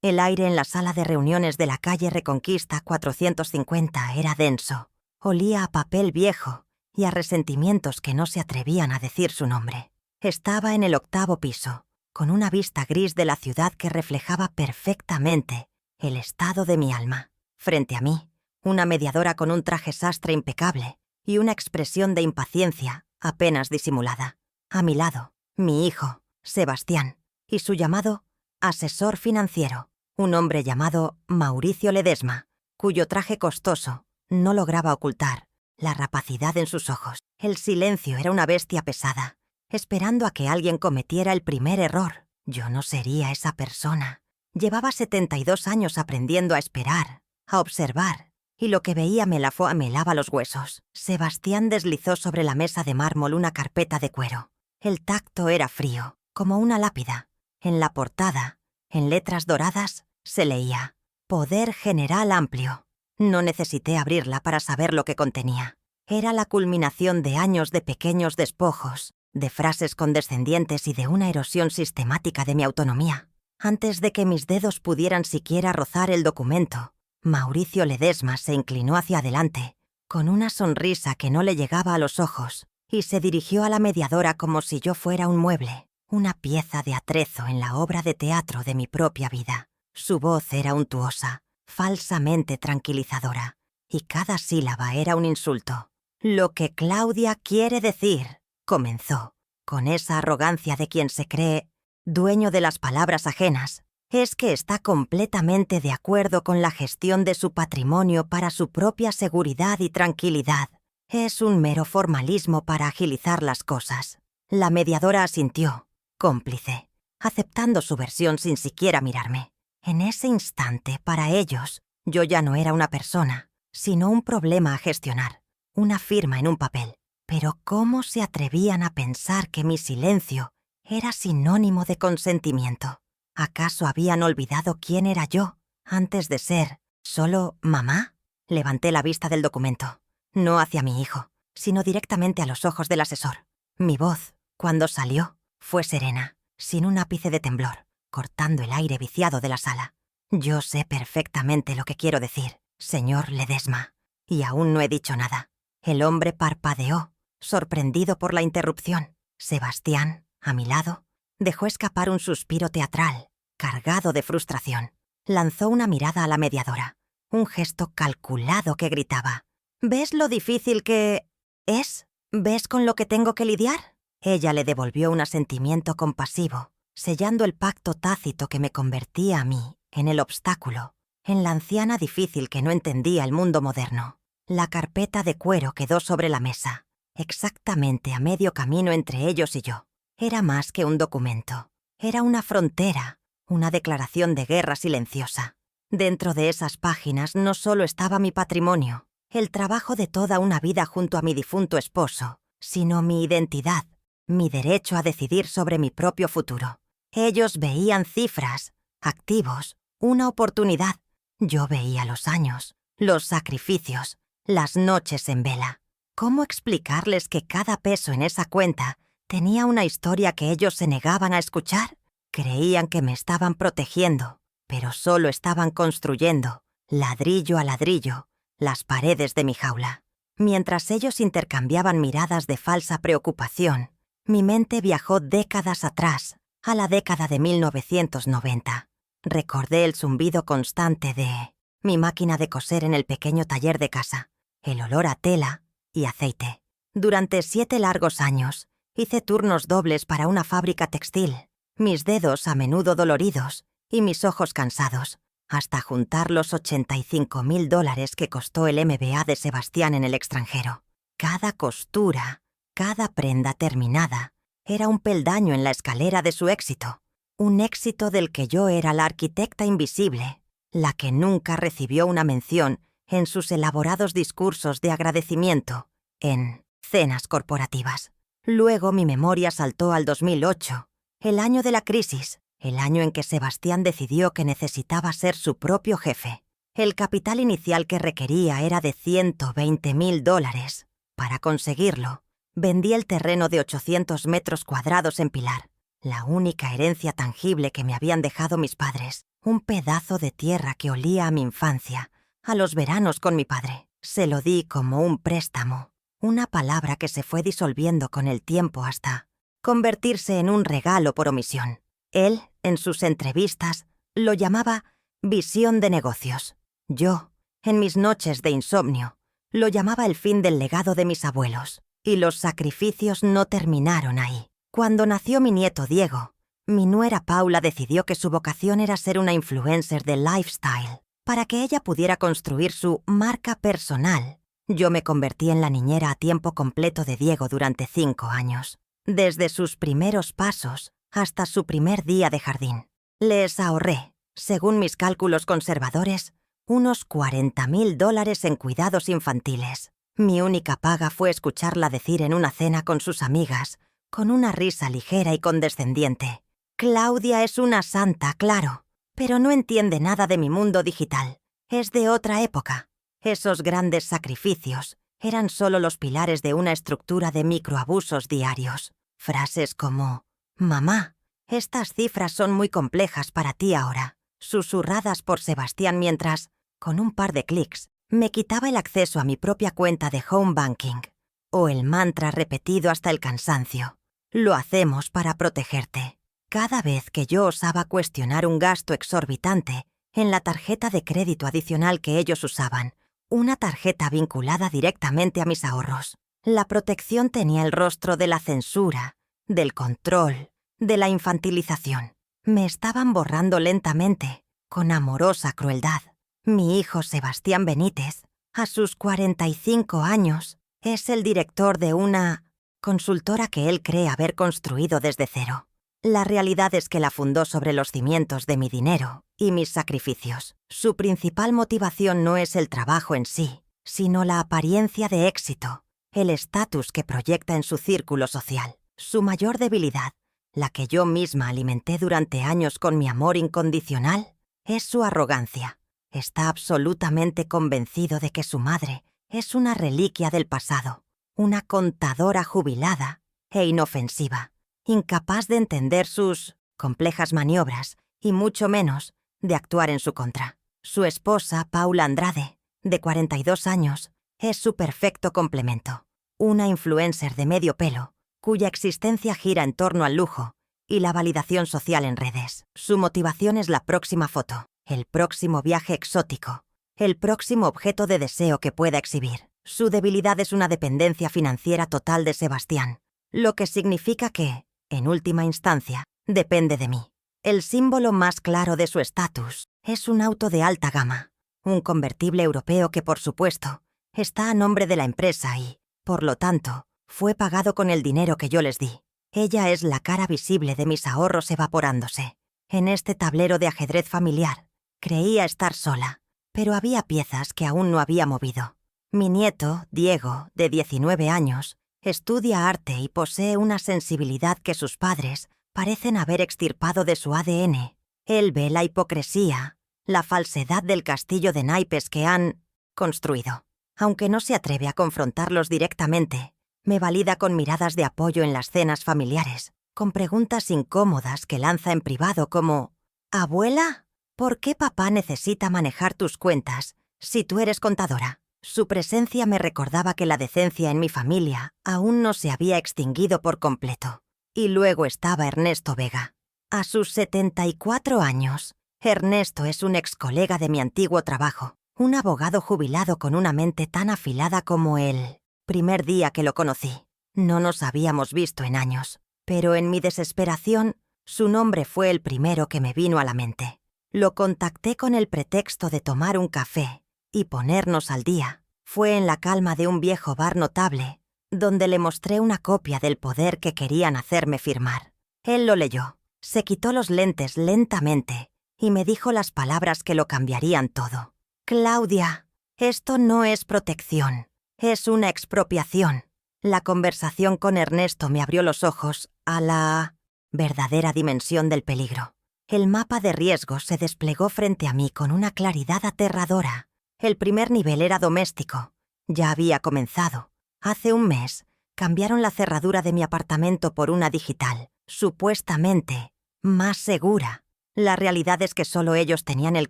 El aire en la sala de reuniones de la calle Reconquista 450 era denso. Olía a papel viejo y a resentimientos que no se atrevían a decir su nombre. Estaba en el 8º piso, con una vista gris de la ciudad que reflejaba perfectamente el estado de mi alma. Frente a mí, una mediadora con un traje sastre impecable y una expresión de impaciencia apenas disimulada. A mi lado, mi hijo, Sebastián, y su llamado asesor financiero, un hombre llamado Mauricio Ledesma, cuyo traje costoso no lograba ocultar la rapacidad en sus ojos. El silencio era una bestia pesada, esperando a que alguien cometiera el primer error. Yo no sería esa persona. Llevaba 72 años aprendiendo a esperar, a observar, y lo que veía me helaba los huesos. Sebastián deslizó sobre la mesa de mármol una carpeta de cuero. El tacto era frío, como una lápida. En la portada, en letras doradas, se leía: Poder General Amplio. No necesité abrirla para saber lo que contenía. Era la culminación de años de pequeños despojos, de frases condescendientes y de una erosión sistemática de mi autonomía. Antes de que mis dedos pudieran siquiera rozar el documento, Mauricio Ledesma se inclinó hacia adelante, con una sonrisa que no le llegaba a los ojos, y se dirigió a la mediadora como si yo fuera un mueble, una pieza de atrezo en la obra de teatro de mi propia vida. Su voz era untuosa, falsamente tranquilizadora, y cada sílaba era un insulto. «Lo que Claudia quiere decir», comenzó, con esa arrogancia de quien se cree dueño de las palabras ajenas, «es que está completamente de acuerdo con la gestión de su patrimonio para su propia seguridad y tranquilidad. Es un mero formalismo para agilizar las cosas». La mediadora asintió, cómplice, aceptando su versión sin siquiera mirarme. En ese instante, para ellos, yo ya no era una persona, sino un problema a gestionar, una firma en un papel. Pero ¿cómo se atrevían a pensar que mi silencio era sinónimo de consentimiento? ¿Acaso habían olvidado quién era yo antes de ser solo mamá? Levanté la vista del documento, no hacia mi hijo, sino directamente a los ojos del asesor. Mi voz, cuando salió, fue serena, sin un ápice de temblor, cortando el aire viciado de la sala. «Yo sé perfectamente lo que quiero decir, señor Ledesma, y aún no he dicho nada». El hombre parpadeó, sorprendido por la interrupción. Sebastián, a mi lado, dejó escapar un suspiro teatral, cargado de frustración. Lanzó una mirada a la mediadora, un gesto calculado que gritaba: «¿Ves lo difícil que es? ¿Ves con lo que tengo que lidiar?». Ella le devolvió un asentimiento compasivo, sellando el pacto tácito que me convertía a mí en el obstáculo, en la anciana difícil que no entendía el mundo moderno. La carpeta de cuero quedó sobre la mesa, exactamente a medio camino entre ellos y yo. Era más que un documento. Era una frontera, una declaración de guerra silenciosa. Dentro de esas páginas no solo estaba mi patrimonio, el trabajo de toda una vida junto a mi difunto esposo, sino mi identidad, mi derecho a decidir sobre mi propio futuro. Ellos veían cifras, activos, una oportunidad. Yo veía los años, los sacrificios, las noches en vela. ¿Cómo explicarles que cada peso en esa cuenta tenía una historia que ellos se negaban a escuchar? Creían que me estaban protegiendo, pero solo estaban construyendo, ladrillo a ladrillo, las paredes de mi jaula. Mientras ellos intercambiaban miradas de falsa preocupación, mi mente viajó décadas atrás, a la década de 1990. Recordé el zumbido constante de mi máquina de coser en el pequeño taller de casa, el olor a tela y aceite. Durante 7 largos años, hice turnos dobles para una fábrica textil, mis dedos a menudo doloridos y mis ojos cansados, hasta juntar los $85.000 que costó el MBA de Sebastián en el extranjero. Cada costura, cada prenda terminada, era un peldaño en la escalera de su éxito, un éxito del que yo era la arquitecta invisible, la que nunca recibió una mención en sus elaborados discursos de agradecimiento, en cenas corporativas. Luego mi memoria saltó al 2008, el año de la crisis, el año en que Sebastián decidió que necesitaba ser su propio jefe. El capital inicial que requería era de $120.000. Para conseguirlo, vendí el terreno de 800 metros cuadrados en Pilar, la única herencia tangible que me habían dejado mis padres, un pedazo de tierra que olía a mi infancia, a los veranos con mi padre. Se lo di como un préstamo, una palabra que se fue disolviendo con el tiempo hasta convertirse en un regalo por omisión. Él, en sus entrevistas, lo llamaba visión de negocios. Yo, en mis noches de insomnio, lo llamaba el fin del legado de mis abuelos. Y los sacrificios no terminaron ahí. Cuando nació mi nieto Diego, mi nuera Paula decidió que su vocación era ser una influencer de lifestyle. Para que ella pudiera construir su marca personal, yo me convertí en la niñera a tiempo completo de Diego durante 5 años. Desde sus primeros pasos hasta su primer día de jardín. Les ahorré, según mis cálculos conservadores, unos $40,000 en cuidados infantiles. Mi única paga fue escucharla decir en una cena con sus amigas, con una risa ligera y condescendiente: «Claudia es una santa, claro, pero no entiende nada de mi mundo digital. Es de otra época». Esos grandes sacrificios eran solo los pilares de una estructura de microabusos diarios. Frases como: «Mamá, estas cifras son muy complejas para ti ahora», susurradas por Sebastián mientras, con un par de clics, me quitaba el acceso a mi propia cuenta de home banking. O el mantra repetido hasta el cansancio: «Lo hacemos para protegerte». Cada vez que yo osaba cuestionar un gasto exorbitante en la tarjeta de crédito adicional que ellos usaban, una tarjeta vinculada directamente a mis ahorros, la protección tenía el rostro de la censura, del control, de la infantilización. Me estaban borrando lentamente, con amorosa crueldad. Mi hijo Sebastián Benítez, a sus 45 años, es el director de una consultora que él cree haber construido desde cero. La realidad es que la fundó sobre los cimientos de mi dinero y mis sacrificios. Su principal motivación no es el trabajo en sí, sino la apariencia de éxito, el estatus que proyecta en su círculo social. Su mayor debilidad, la que yo misma alimenté durante años con mi amor incondicional, es su arrogancia. Está absolutamente convencido de que su madre es una reliquia del pasado, una contadora jubilada e inofensiva, incapaz de entender sus complejas maniobras y mucho menos de actuar en su contra. Su esposa, Paula Andrade, de 42 años, es su perfecto complemento. Una influencer de medio pelo, cuya existencia gira en torno al lujo y la validación social en redes. Su motivación es la próxima foto, el próximo viaje exótico, el próximo objeto de deseo que pueda exhibir. Su debilidad es una dependencia financiera total de Sebastián, lo que significa que, en última instancia, depende de mí. El símbolo más claro de su estatus es un auto de alta gama, un convertible europeo que, por supuesto, está a nombre de la empresa y, por lo tanto, fue pagado con el dinero que yo les di. Ella es la cara visible de mis ahorros evaporándose. En este tablero de ajedrez familiar, creía estar sola, pero había piezas que aún no había movido. Mi nieto, Diego, de 19 años, estudia arte y posee una sensibilidad que sus padres parecen haber extirpado de su ADN. Él ve la hipocresía, la falsedad del castillo de naipes que han construido. Aunque no se atreve a confrontarlos directamente, me valida con miradas de apoyo en las cenas familiares, con preguntas incómodas que lanza en privado como: «¿Abuela? ¿Por qué papá necesita manejar tus cuentas si tú eres contadora?». Su presencia me recordaba que la decencia en mi familia aún no se había extinguido por completo. Y luego estaba Ernesto Vega. A sus 74 años, Ernesto es un ex colega de mi antiguo trabajo, un abogado jubilado con una mente tan afilada como el primer día que lo conocí. No nos habíamos visto en años, pero en mi desesperación, su nombre fue el primero que me vino a la mente. Lo contacté con el pretexto de tomar un café y ponernos al día. Fue en la calma de un viejo bar notable, donde le mostré una copia del poder que querían hacerme firmar. Él lo leyó, se quitó los lentes lentamente y me dijo las palabras que lo cambiarían todo. «Claudia, esto no es protección, es una expropiación». La conversación con Ernesto me abrió los ojos a la verdadera dimensión del peligro. El mapa de riesgos se desplegó frente a mí con una claridad aterradora. El primer nivel era doméstico. Ya había comenzado. Hace un mes, cambiaron la cerradura de mi apartamento por una digital, supuestamente, más segura. La realidad es que solo ellos tenían el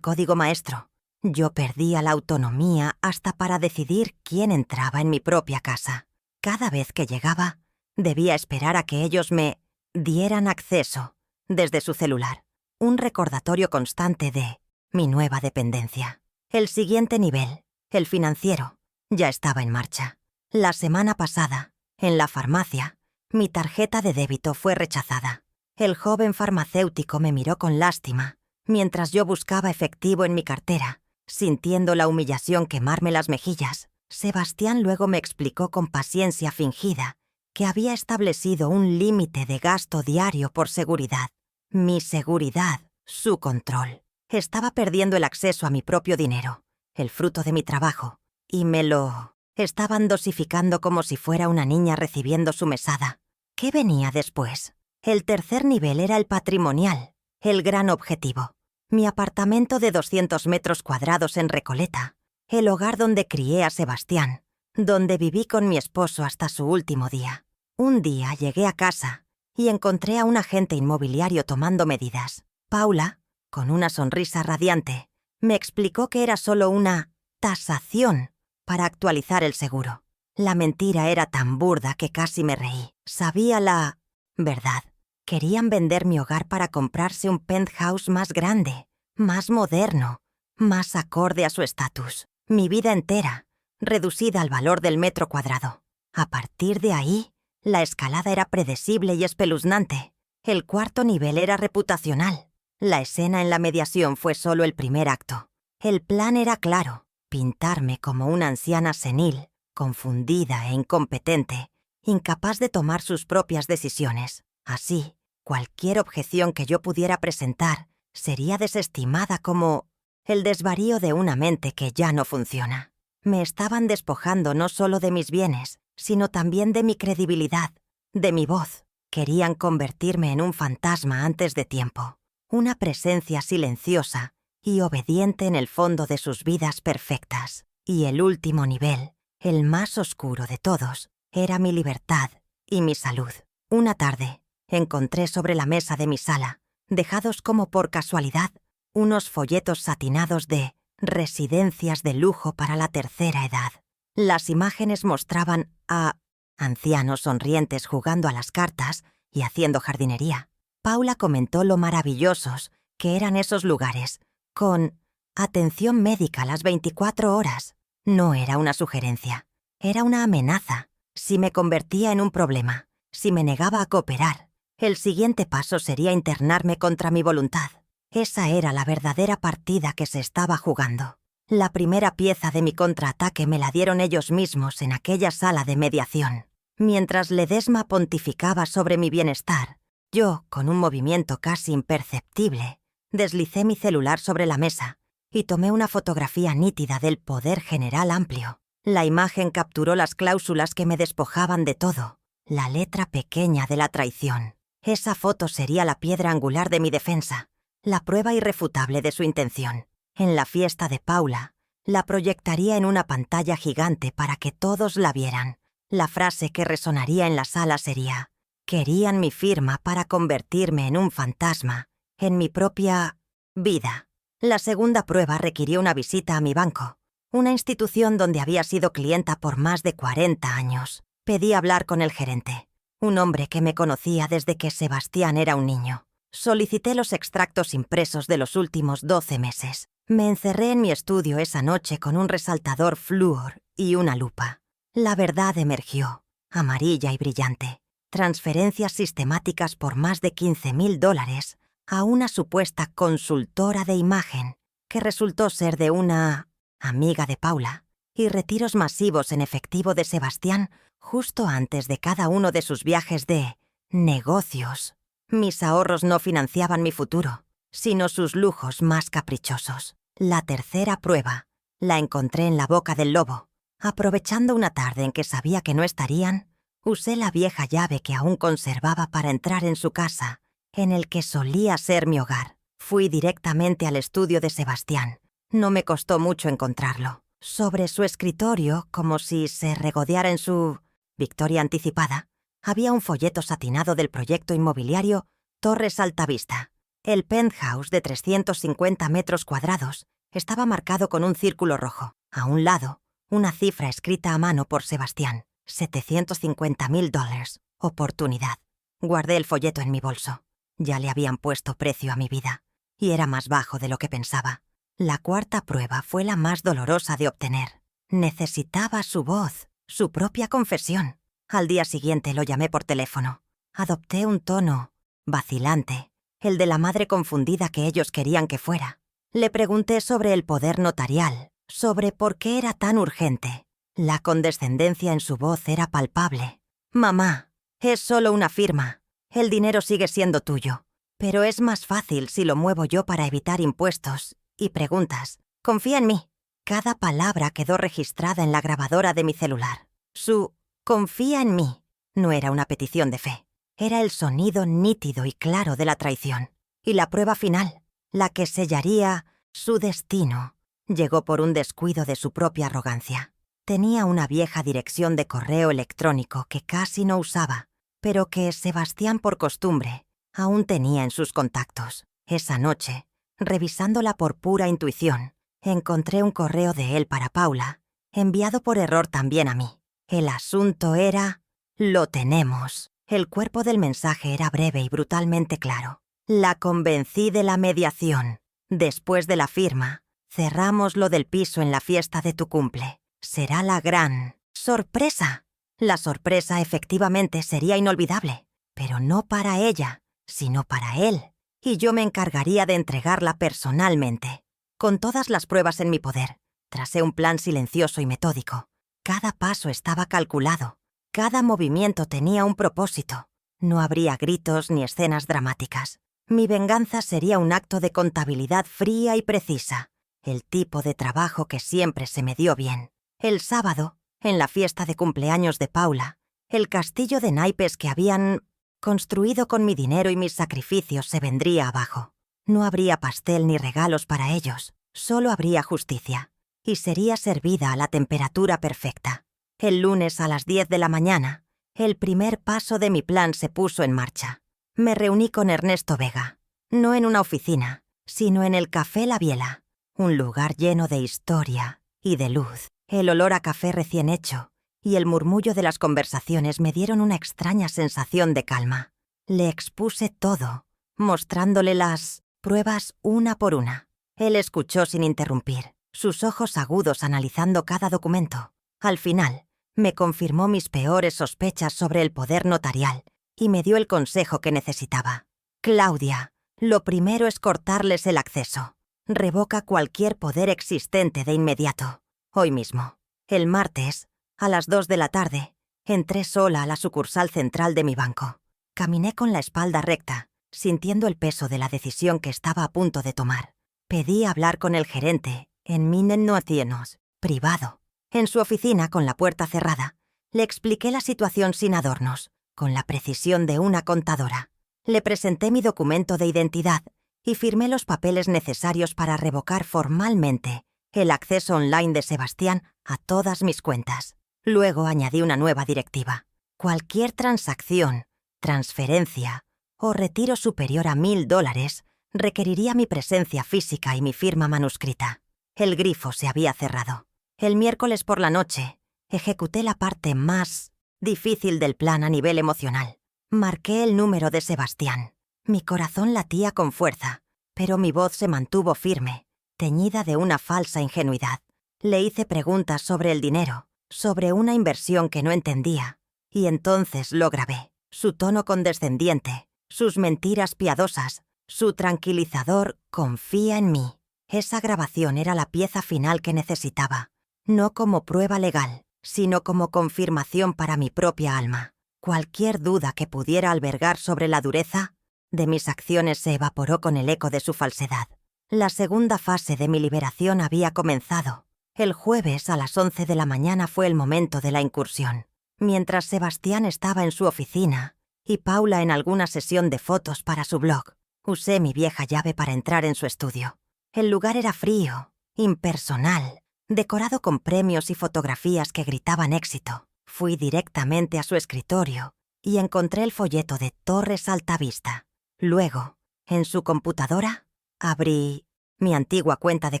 código maestro. Yo perdía la autonomía hasta para decidir quién entraba en mi propia casa. Cada vez que llegaba, debía esperar a que ellos me dieran acceso desde su celular. Un recordatorio constante de mi nueva dependencia. El siguiente nivel, el financiero, ya estaba en marcha. La semana pasada, en la farmacia, mi tarjeta de débito fue rechazada. El joven farmacéutico me miró con lástima, mientras yo buscaba efectivo en mi cartera, sintiendo la humillación quemarme las mejillas. Sebastián luego me explicó con paciencia fingida que había establecido un límite de gasto diario por seguridad. Mi seguridad, su control. Estaba perdiendo el acceso a mi propio dinero, el fruto de mi trabajo, y me lo estaban dosificando como si fuera una niña recibiendo su mesada. ¿Qué venía después? El tercer nivel era el patrimonial, el gran objetivo. Mi apartamento de 200 metros cuadrados en Recoleta, el hogar donde crié a Sebastián, donde viví con mi esposo hasta su último día. Un día llegué a casa y encontré a un agente inmobiliario tomando medidas. Paula, con una sonrisa radiante, me explicó que era solo una tasación para actualizar el seguro. La mentira era tan burda que casi me reí. Sabía la verdad. Querían vender mi hogar para comprarse un penthouse más grande, más moderno, más acorde a su estatus. Mi vida entera, reducida al valor del metro cuadrado. A partir de ahí, la escalada era predecible y espeluznante. El cuarto nivel era reputacional. La escena en la mediación fue solo el primer acto. El plan era claro: pintarme como una anciana senil, confundida e incompetente, incapaz de tomar sus propias decisiones. Así, cualquier objeción que yo pudiera presentar sería desestimada como el desvarío de una mente que ya no funciona. Me estaban despojando no solo de mis bienes, sino también de mi credibilidad, de mi voz. Querían convertirme en un fantasma antes de tiempo, una presencia silenciosa y obediente en el fondo de sus vidas perfectas. Y el último nivel, el más oscuro de todos, era mi libertad y mi salud. Una tarde, encontré sobre la mesa de mi sala, dejados como por casualidad, unos folletos satinados de residencias de lujo para la tercera edad. Las imágenes mostraban a ancianos sonrientes jugando a las cartas y haciendo jardinería. Paula comentó lo maravillosos que eran esos lugares, con atención médica las 24 horas. No era una sugerencia, era una amenaza. Si me convertía en un problema, si me negaba a cooperar, el siguiente paso sería internarme contra mi voluntad. Esa era la verdadera partida que se estaba jugando. La primera pieza de mi contraataque me la dieron ellos mismos en aquella sala de mediación. Mientras Ledesma pontificaba sobre mi bienestar, yo, con un movimiento casi imperceptible, deslicé mi celular sobre la mesa y tomé una fotografía nítida del poder general amplio. La imagen capturó las cláusulas que me despojaban de todo, la letra pequeña de la traición. Esa foto sería la piedra angular de mi defensa, la prueba irrefutable de su intención. En la fiesta de Paula, la proyectaría en una pantalla gigante para que todos la vieran. La frase que resonaría en la sala sería: querían mi firma para convertirme en un fantasma, en mi propia vida. La segunda prueba requirió una visita a mi banco, una institución donde había sido clienta por más de 40 años. Pedí hablar con el gerente, un hombre que me conocía desde que Sebastián era un niño. Solicité los extractos impresos de los últimos 12 meses. Me encerré en mi estudio esa noche con un resaltador flúor y una lupa. La verdad emergió, amarilla y brillante. Transferencias sistemáticas por más de $15,000 a una supuesta consultora de imagen, que resultó ser de una amiga de Paula, y retiros masivos en efectivo de Sebastián justo antes de cada uno de sus viajes de negocios. Mis ahorros no financiaban mi futuro, sino sus lujos más caprichosos. La tercera prueba la encontré en la boca del lobo. Aprovechando una tarde en que sabía que no estarían, usé la vieja llave que aún conservaba para entrar en su casa, en el que solía ser mi hogar. Fui directamente al estudio de Sebastián. No me costó mucho encontrarlo. Sobre su escritorio, como si se regodeara en su victoria anticipada, Había un folleto satinado del proyecto inmobiliario Torres Altavista. El penthouse de 350 metros cuadrados estaba marcado con un círculo rojo. A un lado, una cifra escrita a mano por Sebastián. $750,000. Oportunidad. Guardé el folleto en mi bolso. Ya le habían puesto precio a mi vida. Y era más bajo de lo que pensaba. La cuarta prueba fue la más dolorosa de obtener. Necesitaba su voz, su propia confesión. Al día siguiente lo llamé por teléfono. Adopté un tono vacilante, el de la madre confundida que ellos querían que fuera. Le pregunté sobre el poder notarial, sobre por qué era tan urgente. La condescendencia en su voz era palpable. «Mamá, es solo una firma. El dinero sigue siendo tuyo. Pero es más fácil si lo muevo yo para evitar impuestos y preguntas. Confía en mí». Cada palabra quedó registrada en la grabadora de mi celular. Su «confía en mí» no era una petición de fe. Era el sonido nítido y claro de la traición. Y la prueba final, la que sellaría su destino, llegó por un descuido de su propia arrogancia. Tenía una vieja dirección de correo electrónico que casi no usaba, pero que Sebastián, por costumbre, aún tenía en sus contactos. Esa noche, revisándola por pura intuición, encontré un correo de él para Paula, enviado por error también a mí. El asunto era: «Lo tenemos». El cuerpo del mensaje era breve y brutalmente claro. «La convencí de la mediación. Después de la firma, cerramos lo del piso en la fiesta de tu cumple. Será la gran sorpresa». La sorpresa efectivamente sería inolvidable, pero no para ella, sino para él. Y yo me encargaría de entregarla personalmente. Con todas las pruebas en mi poder, tracé un plan silencioso y metódico. Cada paso estaba calculado. Cada movimiento tenía un propósito. No habría gritos ni escenas dramáticas. Mi venganza sería un acto de contabilidad fría y precisa, el tipo de trabajo que siempre se me dio bien. El sábado, en la fiesta de cumpleaños de Paula, el castillo de naipes que habían construido con mi dinero y mis sacrificios se vendría abajo. No habría pastel ni regalos para ellos, solo habría justicia, y sería servida a la temperatura perfecta. El lunes a las 10 de la mañana, el primer paso de mi plan se puso en marcha. Me reuní con Ernesto Vega, no en una oficina, sino en el Café La Biela, un lugar lleno de historia y de luz. El olor a café recién hecho y el murmullo de las conversaciones me dieron una extraña sensación de calma. Le expuse todo, mostrándole las pruebas una por una. Él escuchó sin interrumpir, sus ojos agudos analizando cada documento. Al final, me confirmó mis peores sospechas sobre el poder notarial y me dio el consejo que necesitaba. «Claudia, lo primero es cortarles el acceso. Revoca cualquier poder existente de inmediato. Hoy mismo». El martes, a las 2 de la tarde, entré sola a la sucursal central de mi banco. Caminé con la espalda recta, sintiendo el peso de la decisión que estaba a punto de tomar. Pedí hablar con el gerente en Minennoathienos, privado. En su oficina, con la puerta cerrada, le expliqué la situación sin adornos, con la precisión de una contadora. Le presenté mi documento de identidad y firmé los papeles necesarios para revocar formalmente el acceso online de Sebastián a todas mis cuentas. Luego añadí una nueva directiva. Cualquier transacción, transferencia o retiro superior a $1,000 requeriría mi presencia física y mi firma manuscrita. El grifo se había cerrado. El miércoles por la noche, ejecuté la parte más difícil del plan a nivel emocional. Marqué el número de Sebastián. Mi corazón latía con fuerza, pero mi voz se mantuvo firme, teñida de una falsa ingenuidad. Le hice preguntas sobre el dinero, sobre una inversión que no entendía, y entonces lo grabé. Su tono condescendiente, sus mentiras piadosas, su tranquilizador «confía en mí». Esa grabación era la pieza final que necesitaba. No como prueba legal, sino como confirmación para mi propia alma. Cualquier duda que pudiera albergar sobre la dureza de mis acciones se evaporó con el eco de su falsedad. La segunda fase de mi liberación había comenzado. El jueves a las 11 de la mañana fue el momento de la incursión. Mientras Sebastián estaba en su oficina y Paula en alguna sesión de fotos para su blog, usé mi vieja llave para entrar en su estudio. El lugar era frío, impersonal, decorado con premios y fotografías que gritaban éxito. Fui directamente a su escritorio y encontré el folleto de Torres Altavista. Luego, en su computadora, abrí mi antigua cuenta de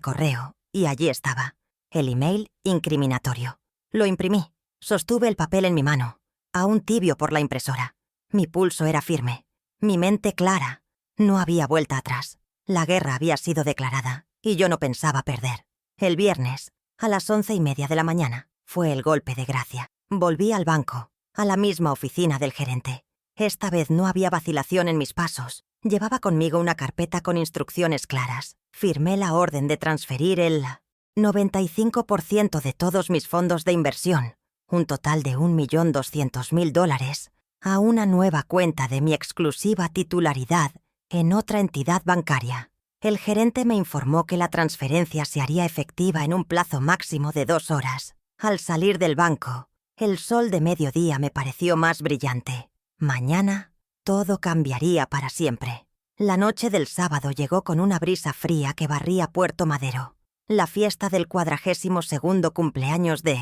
correo y allí estaba, el email incriminatorio. Lo imprimí, sostuve el papel en mi mano, aún tibio por la impresora. Mi pulso era firme, mi mente clara. No había vuelta atrás. La guerra había sido declarada y yo no pensaba perder. El viernes, a las 11:30 de la mañana, fue el golpe de gracia. Volví al banco, a la misma oficina del gerente. Esta vez no había vacilación en mis pasos. Llevaba conmigo una carpeta con instrucciones claras. Firmé la orden de transferir el 95% de todos mis fondos de inversión, un total de $1.200.000, a una nueva cuenta de mi exclusiva titularidad en otra entidad bancaria. El gerente me informó que la transferencia se haría efectiva en un plazo máximo de 2 horas. Al salir del banco, el sol de mediodía me pareció más brillante. Mañana, todo cambiaría para siempre. La noche del sábado llegó con una brisa fría que barría Puerto Madero. La fiesta del 42º cumpleaños de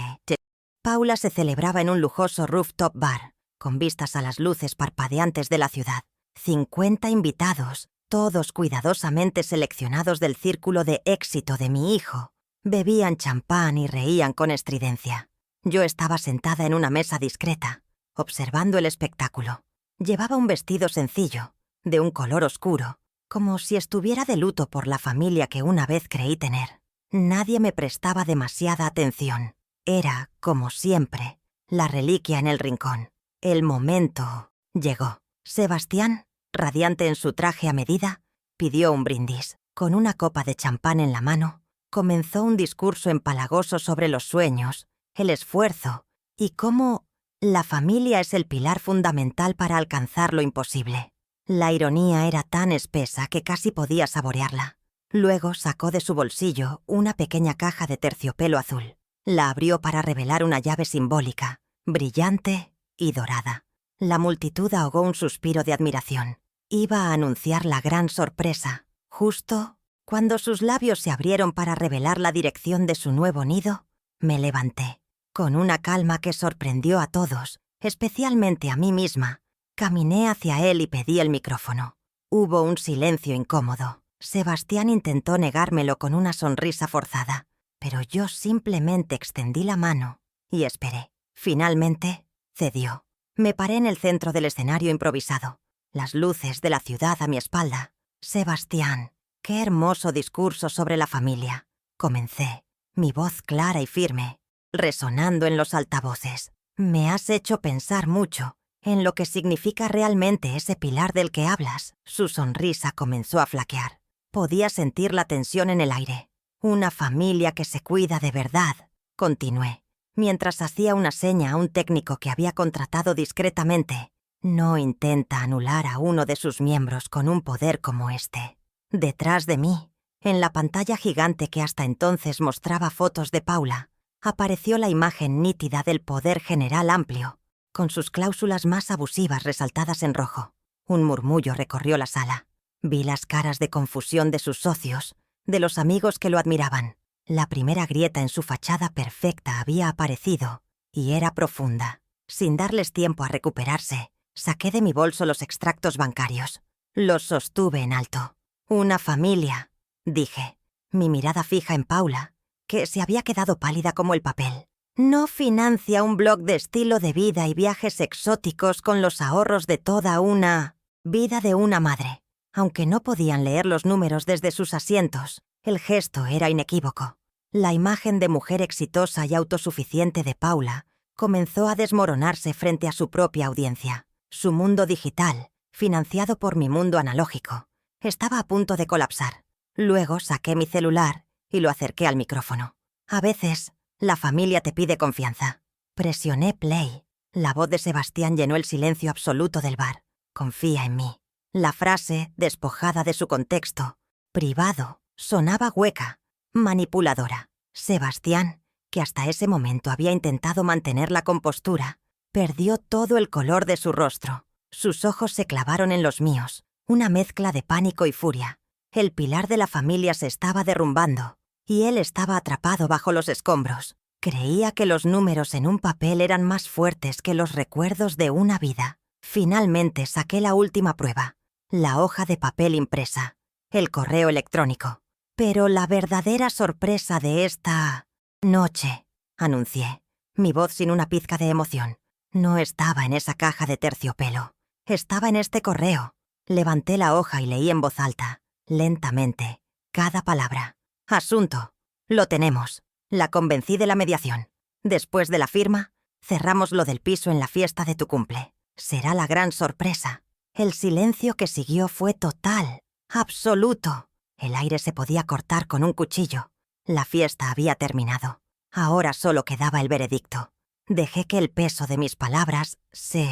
Paula se celebraba en un lujoso rooftop bar, con vistas a las luces parpadeantes de la ciudad. 50 invitados, todos cuidadosamente seleccionados del círculo de éxito de mi hijo, bebían champán y reían con estridencia. Yo estaba sentada en una mesa discreta, observando el espectáculo. Llevaba un vestido sencillo, de un color oscuro, como si estuviera de luto por la familia que una vez creí tener. Nadie me prestaba demasiada atención. Era, como siempre, la reliquia en el rincón. El momento llegó. Sebastián, radiante en su traje a medida, pidió un brindis. Con una copa de champán en la mano, comenzó un discurso empalagoso sobre los sueños, el esfuerzo y cómo la familia es el pilar fundamental para alcanzar lo imposible. La ironía era tan espesa que casi podía saborearla. Luego sacó de su bolsillo una pequeña caja de terciopelo azul. La abrió para revelar una llave simbólica, brillante y dorada. La multitud ahogó un suspiro de admiración. Iba a anunciar la gran sorpresa. Justo cuando sus labios se abrieron para revelar la dirección de su nuevo nido, me levanté. Con una calma que sorprendió a todos, especialmente a mí misma, caminé hacia él y pedí el micrófono. Hubo un silencio incómodo. Sebastián intentó negármelo con una sonrisa forzada, pero yo simplemente extendí la mano y esperé. Finalmente, cedió. Me paré en el centro del escenario improvisado, las luces de la ciudad a mi espalda. Sebastián, qué hermoso discurso sobre la familia. Comencé, mi voz clara y firme, resonando en los altavoces. Me has hecho pensar mucho en lo que significa realmente ese pilar del que hablas. Su sonrisa comenzó a flaquear. Podía sentir la tensión en el aire. Una familia que se cuida de verdad, continué, mientras hacía una seña a un técnico que había contratado discretamente. No intenta anular a uno de sus miembros con un poder como este. Detrás de mí, en la pantalla gigante que hasta entonces mostraba fotos de Paula, apareció la imagen nítida del poder general amplio, con sus cláusulas más abusivas resaltadas en rojo. Un murmullo recorrió la sala. Vi las caras de confusión de sus socios, de los amigos que lo admiraban. La primera grieta en su fachada perfecta había aparecido, y era profunda. Sin darles tiempo a recuperarse, saqué de mi bolso los extractos bancarios. Los sostuve en alto. Una familia, dije, mi mirada fija en Paula, que se había quedado pálida como el papel. No financia un blog de estilo de vida y viajes exóticos con los ahorros de toda una vida de una madre. Aunque no podían leer los números desde sus asientos, el gesto era inequívoco. La imagen de mujer exitosa y autosuficiente de Paula comenzó a desmoronarse frente a su propia audiencia. Su mundo digital, financiado por mi mundo analógico, estaba a punto de colapsar. Luego saqué mi celular y lo acerqué al micrófono. A veces, la familia te pide confianza. Presioné play. La voz de Sebastián llenó el silencio absoluto del bar. Confía en mí. La frase, despojada de su contexto, privado, sonaba hueca, manipuladora. Sebastián, que hasta ese momento había intentado mantener la compostura, perdió todo el color de su rostro. Sus ojos se clavaron en los míos, una mezcla de pánico y furia. El pilar de la familia se estaba derrumbando, y él estaba atrapado bajo los escombros. Creía que los números en un papel eran más fuertes que los recuerdos de una vida. Finalmente saqué la última prueba, la hoja de papel impresa, el correo electrónico. Pero la verdadera sorpresa de esta noche, anuncié, mi voz sin una pizca de emoción, no estaba en esa caja de terciopelo. Estaba en este correo. Levanté la hoja y leí en voz alta, lentamente, cada palabra. Asunto. Lo tenemos. La convencí de la mediación. Después de la firma, cerramos lo del piso en la fiesta de tu cumple. Será la gran sorpresa. El silencio que siguió fue total, absoluto. El aire se podía cortar con un cuchillo. La fiesta había terminado. Ahora solo quedaba el veredicto. Dejé que el peso de mis palabras se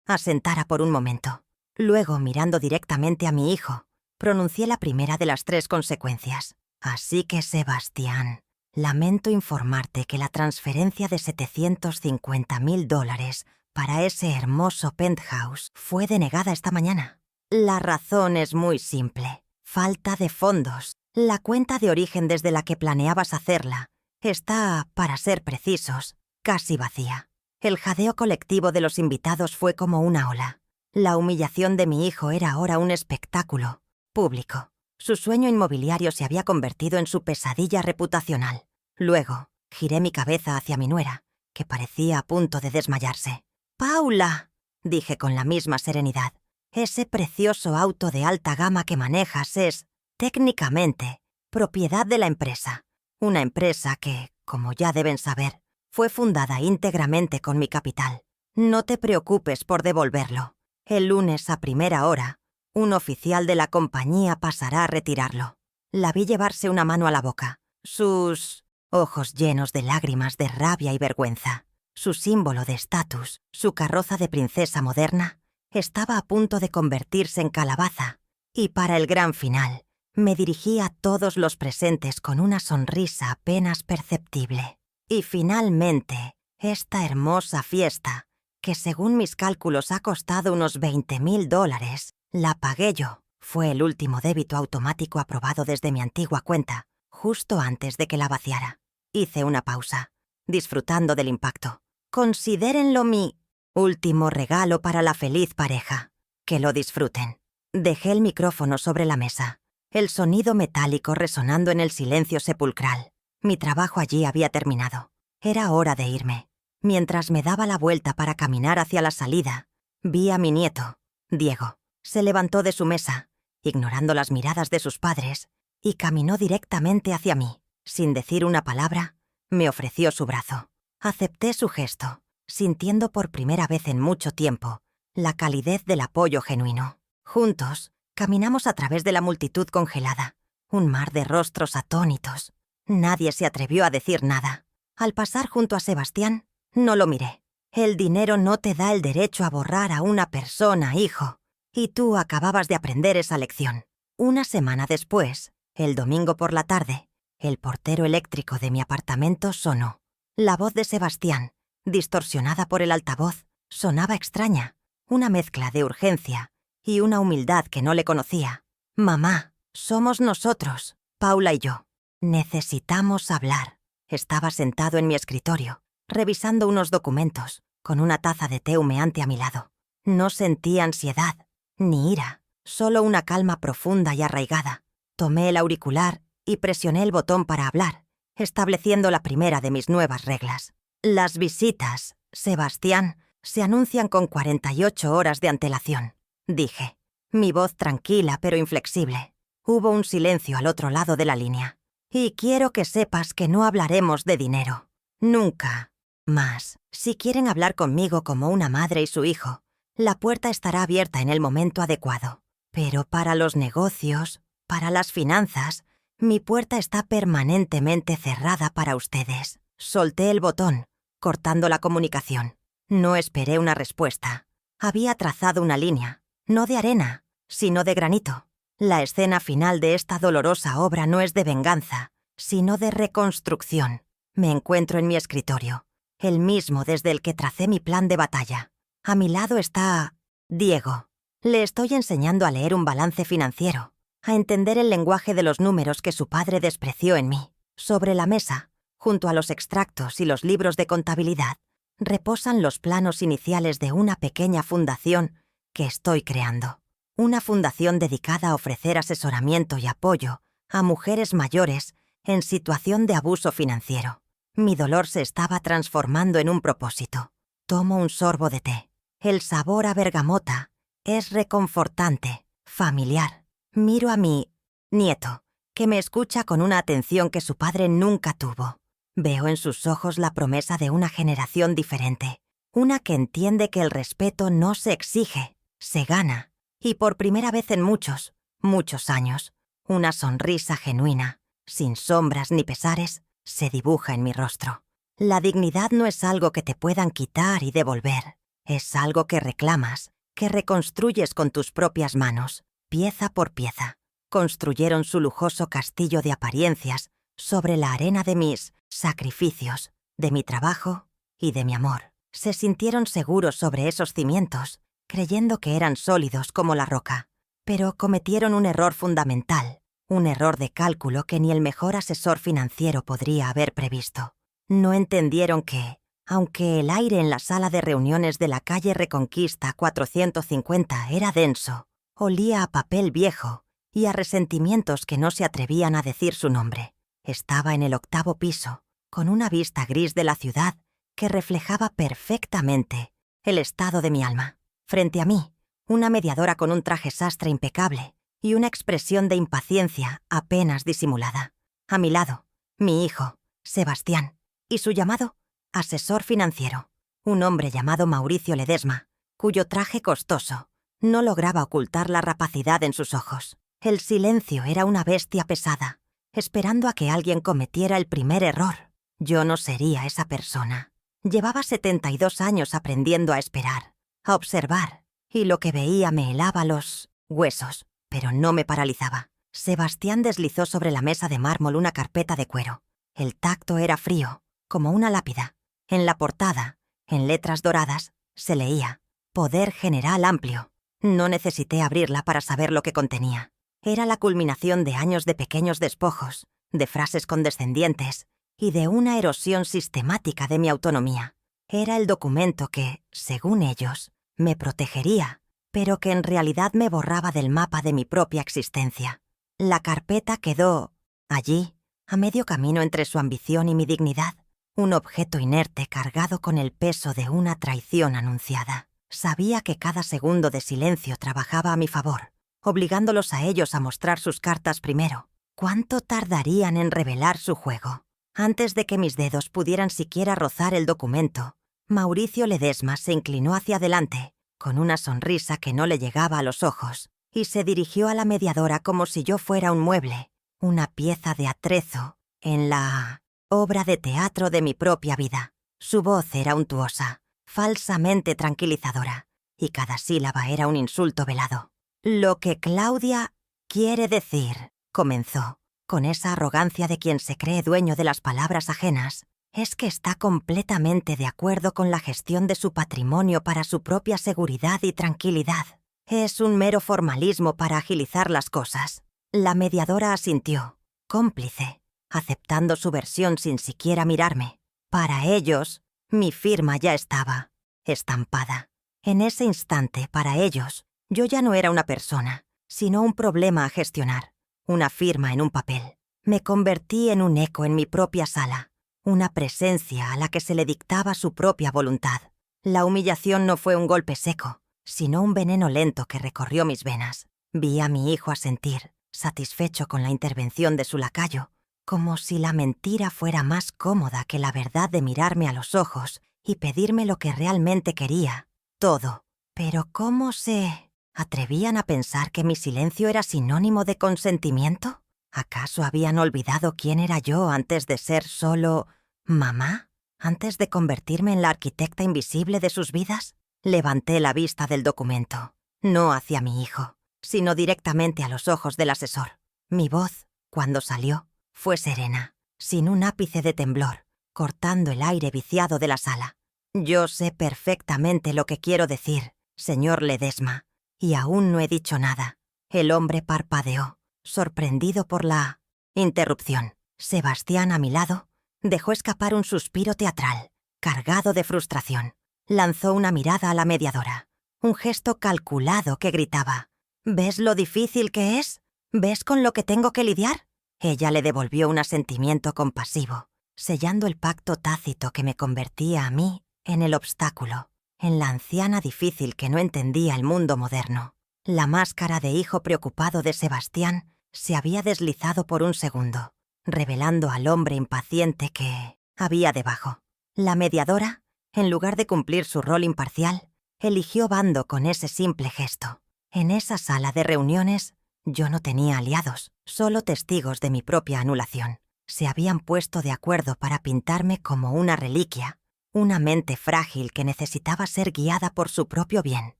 asentara por un momento. Luego, mirando directamente a mi hijo, pronuncié la primera de las 3 consecuencias. Así que, Sebastián, lamento informarte que la transferencia de $750,000 para ese hermoso penthouse fue denegada esta mañana. La razón es muy simple. Falta de fondos. La cuenta de origen desde la que planeabas hacerla está, para ser precisos, casi vacía. El jadeo colectivo de los invitados fue como una ola. La humillación de mi hijo era ahora un espectáculo público. Su sueño inmobiliario se había convertido en su pesadilla reputacional. Luego, giré mi cabeza hacia mi nuera, que parecía a punto de desmayarse. «Paula», dije con la misma serenidad, «ese precioso auto de alta gama que manejas es, técnicamente, propiedad de la empresa. Una empresa que, como ya deben saber, fue fundada íntegramente con mi capital. No te preocupes por devolverlo. El lunes a primera hora, un oficial de la compañía pasará a retirarlo». La vi llevarse una mano a la boca, sus ojos llenos de lágrimas de rabia y vergüenza. Su símbolo de estatus, su carroza de princesa moderna, estaba a punto de convertirse en calabaza. Y para el gran final, me dirigí a todos los presentes con una sonrisa apenas perceptible. Y finalmente, esta hermosa fiesta, que según mis cálculos ha costado unos $20,000, la pagué yo. Fue el último débito automático aprobado desde mi antigua cuenta, justo antes de que la vaciara. Hice una pausa, disfrutando del impacto. Considérenlo mi último regalo para la feliz pareja. Que lo disfruten. Dejé el micrófono sobre la mesa, el sonido metálico resonando en el silencio sepulcral. Mi trabajo allí había terminado. Era hora de irme. Mientras me daba la vuelta para caminar hacia la salida, vi a mi nieto, Diego. Se levantó de su mesa, ignorando las miradas de sus padres, y caminó directamente hacia mí. Sin decir una palabra, me ofreció su brazo. Acepté su gesto, sintiendo por primera vez en mucho tiempo la calidez del apoyo genuino. Juntos, caminamos a través de la multitud congelada, un mar de rostros atónitos. Nadie se atrevió a decir nada. Al pasar junto a Sebastián, no lo miré. El dinero no te da el derecho a borrar a una persona, hijo. Y tú acababas de aprender esa lección. Una semana después, el domingo por la tarde, el portero eléctrico de mi apartamento sonó. La voz de Sebastián, distorsionada por el altavoz, sonaba extraña, una mezcla de urgencia y una humildad que no le conocía. «Mamá, somos nosotros, Paula y yo. Necesitamos hablar». Estaba sentado en mi escritorio, revisando unos documentos, con una taza de té humeante a mi lado. No sentí ansiedad, ni ira, solo una calma profunda y arraigada. Tomé el auricular y presioné el botón para hablar, estableciendo la primera de mis nuevas reglas. «Las visitas, Sebastián, se anuncian con 48 horas de antelación», dije, mi voz tranquila pero inflexible. Hubo un silencio al otro lado de la línea. «Y quiero que sepas que no hablaremos de dinero. Nunca más. Si quieren hablar conmigo como una madre y su hijo, la puerta estará abierta en el momento adecuado. Pero para los negocios, para las finanzas, mi puerta está permanentemente cerrada para ustedes». Solté el botón, cortando la comunicación. No esperé una respuesta. Había trazado una línea, no de arena, sino de granito. La escena final de esta dolorosa obra no es de venganza, sino de reconstrucción. Me encuentro en mi escritorio, el mismo desde el que tracé mi plan de batalla. A mi lado está Diego. Le estoy enseñando a leer un balance financiero, a entender el lenguaje de los números que su padre despreció en mí. Sobre la mesa, junto a los extractos y los libros de contabilidad, reposan los planos iniciales de una pequeña fundación que estoy creando. Una fundación dedicada a ofrecer asesoramiento y apoyo a mujeres mayores en situación de abuso financiero. Mi dolor se estaba transformando en un propósito. Tomo un sorbo de té. El sabor a bergamota es reconfortante, familiar. Miro a mi nieto, que me escucha con una atención que su padre nunca tuvo. Veo en sus ojos la promesa de una generación diferente, una que entiende que el respeto no se exige, se gana. Y por primera vez en muchos, muchos años, una sonrisa genuina, sin sombras ni pesares, se dibuja en mi rostro. La dignidad no es algo que te puedan quitar y devolver. Es algo que reclamas, que reconstruyes con tus propias manos, pieza por pieza. Construyeron su lujoso castillo de apariencias sobre la arena de mis sacrificios, de mi trabajo y de mi amor. Se sintieron seguros sobre esos cimientos, creyendo que eran sólidos como la roca. Pero cometieron un error fundamental, un error de cálculo que ni el mejor asesor financiero podría haber previsto. No entendieron que, aunque el aire en la sala de reuniones de la calle Reconquista 450 era denso, olía a papel viejo y a resentimientos que no se atrevían a decir su nombre. Estaba en el 8º piso, con una vista gris de la ciudad que reflejaba perfectamente el estado de mi alma. Frente a mí, una mediadora con un traje sastre impecable y una expresión de impaciencia apenas disimulada. A mi lado, mi hijo, Sebastián, y su llamado asesor financiero, un hombre llamado Mauricio Ledesma, cuyo traje costoso no lograba ocultar la rapacidad en sus ojos. El silencio era una bestia pesada, esperando a que alguien cometiera el primer error. Yo no sería esa persona. Llevaba 72 años aprendiendo a esperar, a observar, y lo que veía me helaba los huesos, pero no me paralizaba. Sebastián deslizó sobre la mesa de mármol una carpeta de cuero. El tacto era frío, como una lápida. En la portada, en letras doradas, se leía «Poder General Amplio». No necesité abrirla para saber lo que contenía. Era la culminación de años de pequeños despojos, de frases condescendientes y de una erosión sistemática de mi autonomía. Era el documento que, según ellos, me protegería, pero que en realidad me borraba del mapa de mi propia existencia. La carpeta quedó allí, a medio camino entre su ambición y mi dignidad, un objeto inerte cargado con el peso de una traición anunciada. Sabía que cada segundo de silencio trabajaba a mi favor, obligándolos a ellos a mostrar sus cartas primero. ¿Cuánto tardarían en revelar su juego? Antes de que mis dedos pudieran siquiera rozar el documento, Mauricio Ledesma se inclinó hacia adelante, con una sonrisa que no le llegaba a los ojos, y se dirigió a la mediadora como si yo fuera un mueble, una pieza de atrezo en la obra de teatro de mi propia vida. Su voz era untuosa, falsamente tranquilizadora, y cada sílaba era un insulto velado. «Lo que Claudia quiere decir», comenzó, con esa arrogancia de quien se cree dueño de las palabras ajenas, «es que está completamente de acuerdo con la gestión de su patrimonio para su propia seguridad y tranquilidad. Es un mero formalismo para agilizar las cosas». La mediadora asintió, cómplice, aceptando su versión sin siquiera mirarme. Para ellos, mi firma ya estaba estampada. En ese instante, para ellos, yo ya no era una persona, sino un problema a gestionar, una firma en un papel. Me convertí en un eco en mi propia sala, una presencia a la que se le dictaba su propia voluntad. La humillación no fue un golpe seco, sino un veneno lento que recorrió mis venas. Vi a mi hijo asentir, satisfecho con la intervención de su lacayo, como si la mentira fuera más cómoda que la verdad de mirarme a los ojos y pedirme lo que realmente quería, todo. Pero ¿cómo se atrevían a pensar que mi silencio era sinónimo de consentimiento? ¿Acaso habían olvidado quién era yo antes de ser solo mamá? ¿Antes de convertirme en la arquitecta invisible de sus vidas? Levanté la vista del documento, no hacia mi hijo, sino directamente a los ojos del asesor. Mi voz, cuando salió, fue serena, sin un ápice de temblor, cortando el aire viciado de la sala. «Yo sé perfectamente lo que quiero decir, señor Ledesma, y aún no he dicho nada». El hombre parpadeó, sorprendido por la interrupción. Sebastián, a mi lado, dejó escapar un suspiro teatral, cargado de frustración. Lanzó una mirada a la mediadora, un gesto calculado que gritaba: ¿ves lo difícil que es? ¿Ves con lo que tengo que lidiar? Ella le devolvió un asentimiento compasivo, sellando el pacto tácito que me convertía a mí en el obstáculo, en la anciana difícil que no entendía el mundo moderno. La máscara de hijo preocupado de Sebastián se había deslizado por un segundo, revelando al hombre impaciente que había debajo. La mediadora, en lugar de cumplir su rol imparcial, eligió bando con ese simple gesto. En esa sala de reuniones, yo no tenía aliados, solo testigos de mi propia anulación. Se habían puesto de acuerdo para pintarme como una reliquia, una mente frágil que necesitaba ser guiada por su propio bien.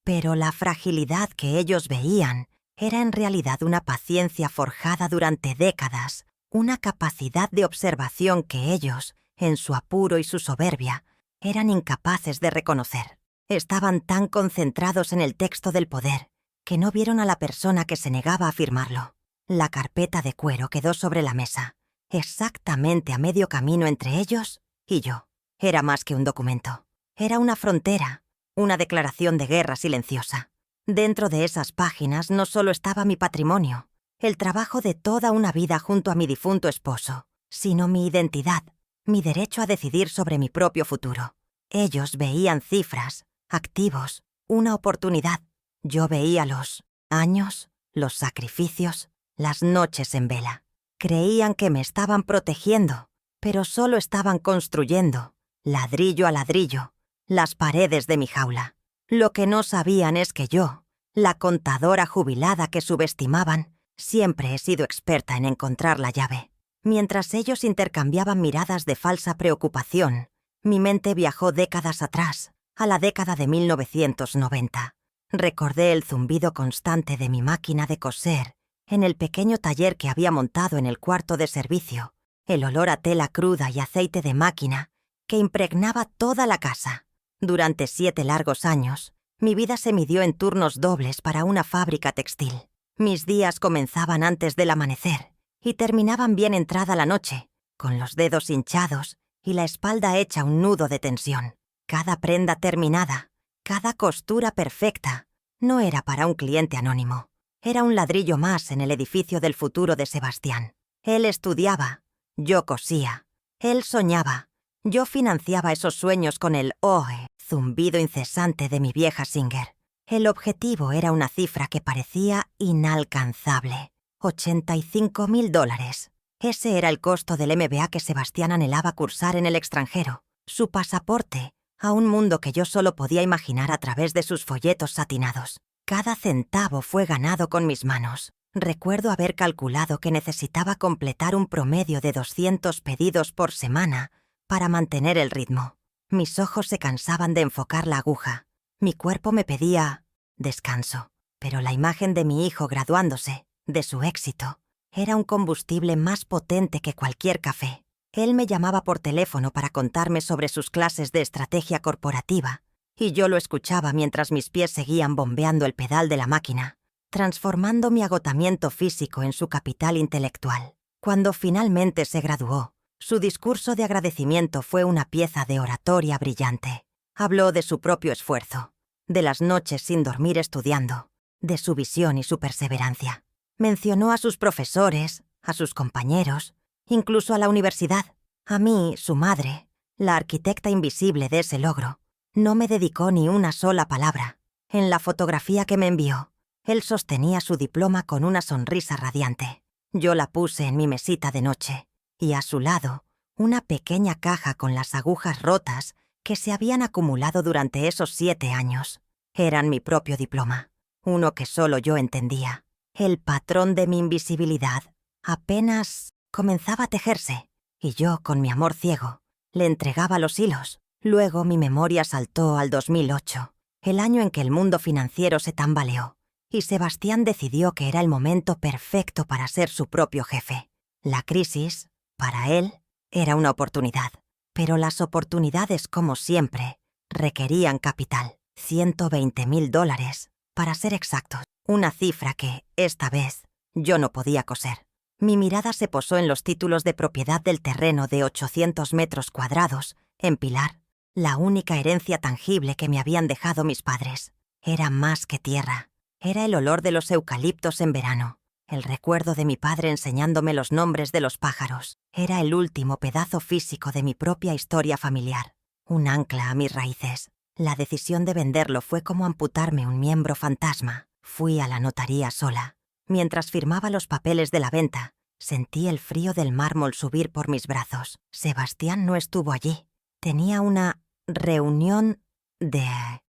Pero la fragilidad que ellos veían era en realidad una paciencia forjada durante décadas, una capacidad de observación que ellos, en su apuro y su soberbia, eran incapaces de reconocer. Estaban tan concentrados en el texto del poder que no vieron a la persona que se negaba a firmarlo. La carpeta de cuero quedó sobre la mesa, exactamente a medio camino entre ellos y yo. Era más que un documento. Era una frontera, una declaración de guerra silenciosa. Dentro de esas páginas no solo estaba mi patrimonio, el trabajo de toda una vida junto a mi difunto esposo, sino mi identidad, mi derecho a decidir sobre mi propio futuro. Ellos veían cifras, activos, una oportunidad. Yo veía los años, los sacrificios, las noches en vela. Creían que me estaban protegiendo, pero solo estaban construyendo, ladrillo a ladrillo, las paredes de mi jaula. Lo que no sabían es que yo, la contadora jubilada que subestimaban, siempre he sido experta en encontrar la llave. Mientras ellos intercambiaban miradas de falsa preocupación, mi mente viajó décadas atrás, a la década de 1990. Recordé el zumbido constante de mi máquina de coser en el pequeño taller que había montado en el cuarto de servicio, el olor a tela cruda y aceite de máquina que impregnaba toda la casa. Durante 7 largos años, mi vida se midió en turnos dobles para una fábrica textil. Mis días comenzaban antes del amanecer y terminaban bien entrada la noche, con los dedos hinchados y la espalda hecha un nudo de tensión. Cada prenda terminada, cada costura perfecta, no era para un cliente anónimo. Era un ladrillo más en el edificio del futuro de Sebastián. Él estudiaba, yo cosía. Él soñaba, yo financiaba esos sueños con el zumbido incesante de mi vieja Singer. El objetivo era una cifra que parecía inalcanzable. $85.000. Ese era el costo del MBA que Sebastián anhelaba cursar en el extranjero, su pasaporte a un mundo que yo solo podía imaginar a través de sus folletos satinados. Cada centavo fue ganado con mis manos. Recuerdo haber calculado que necesitaba completar un promedio de 200 pedidos por semana para mantener el ritmo. Mis ojos se cansaban de enfocar la aguja. Mi cuerpo me pedía descanso. Pero la imagen de mi hijo graduándose, de su éxito, era un combustible más potente que cualquier café. Él me llamaba por teléfono para contarme sobre sus clases de estrategia corporativa, y yo lo escuchaba mientras mis pies seguían bombeando el pedal de la máquina, transformando mi agotamiento físico en su capital intelectual. Cuando finalmente se graduó, su discurso de agradecimiento fue una pieza de oratoria brillante. Habló de su propio esfuerzo, de las noches sin dormir estudiando, de su visión y su perseverancia. Mencionó a sus profesores, a sus compañeros, incluso a la universidad. A mí, su madre, la arquitecta invisible de ese logro, no me dedicó ni una sola palabra. En la fotografía que me envió, él sostenía su diploma con una sonrisa radiante. Yo la puse en mi mesita de noche, y a su lado, una pequeña caja con las agujas rotas que se habían acumulado durante esos 7 años. Eran mi propio diploma, uno que solo yo entendía. El patrón de mi invisibilidad apenas comenzaba a tejerse, y yo, con mi amor ciego, le entregaba los hilos. Luego mi memoria saltó al 2008, el año en que el mundo financiero se tambaleó, y Sebastián decidió que era el momento perfecto para ser su propio jefe. La crisis, para él, era una oportunidad, pero las oportunidades, como siempre, requerían capital. $120.000, para ser exactos, una cifra que, esta vez, yo no podía coser. Mi mirada se posó en los títulos de propiedad del terreno de 800 metros cuadrados, en Pilar, la única herencia tangible que me habían dejado mis padres. Era más que tierra. Era el olor de los eucaliptos en verano, el recuerdo de mi padre enseñándome los nombres de los pájaros. Era el último pedazo físico de mi propia historia familiar, un ancla a mis raíces. La decisión de venderlo fue como amputarme un miembro fantasma. Fui a la notaría sola. Mientras firmaba los papeles de la venta, sentí el frío del mármol subir por mis brazos. Sebastián no estuvo allí. Tenía una reunión de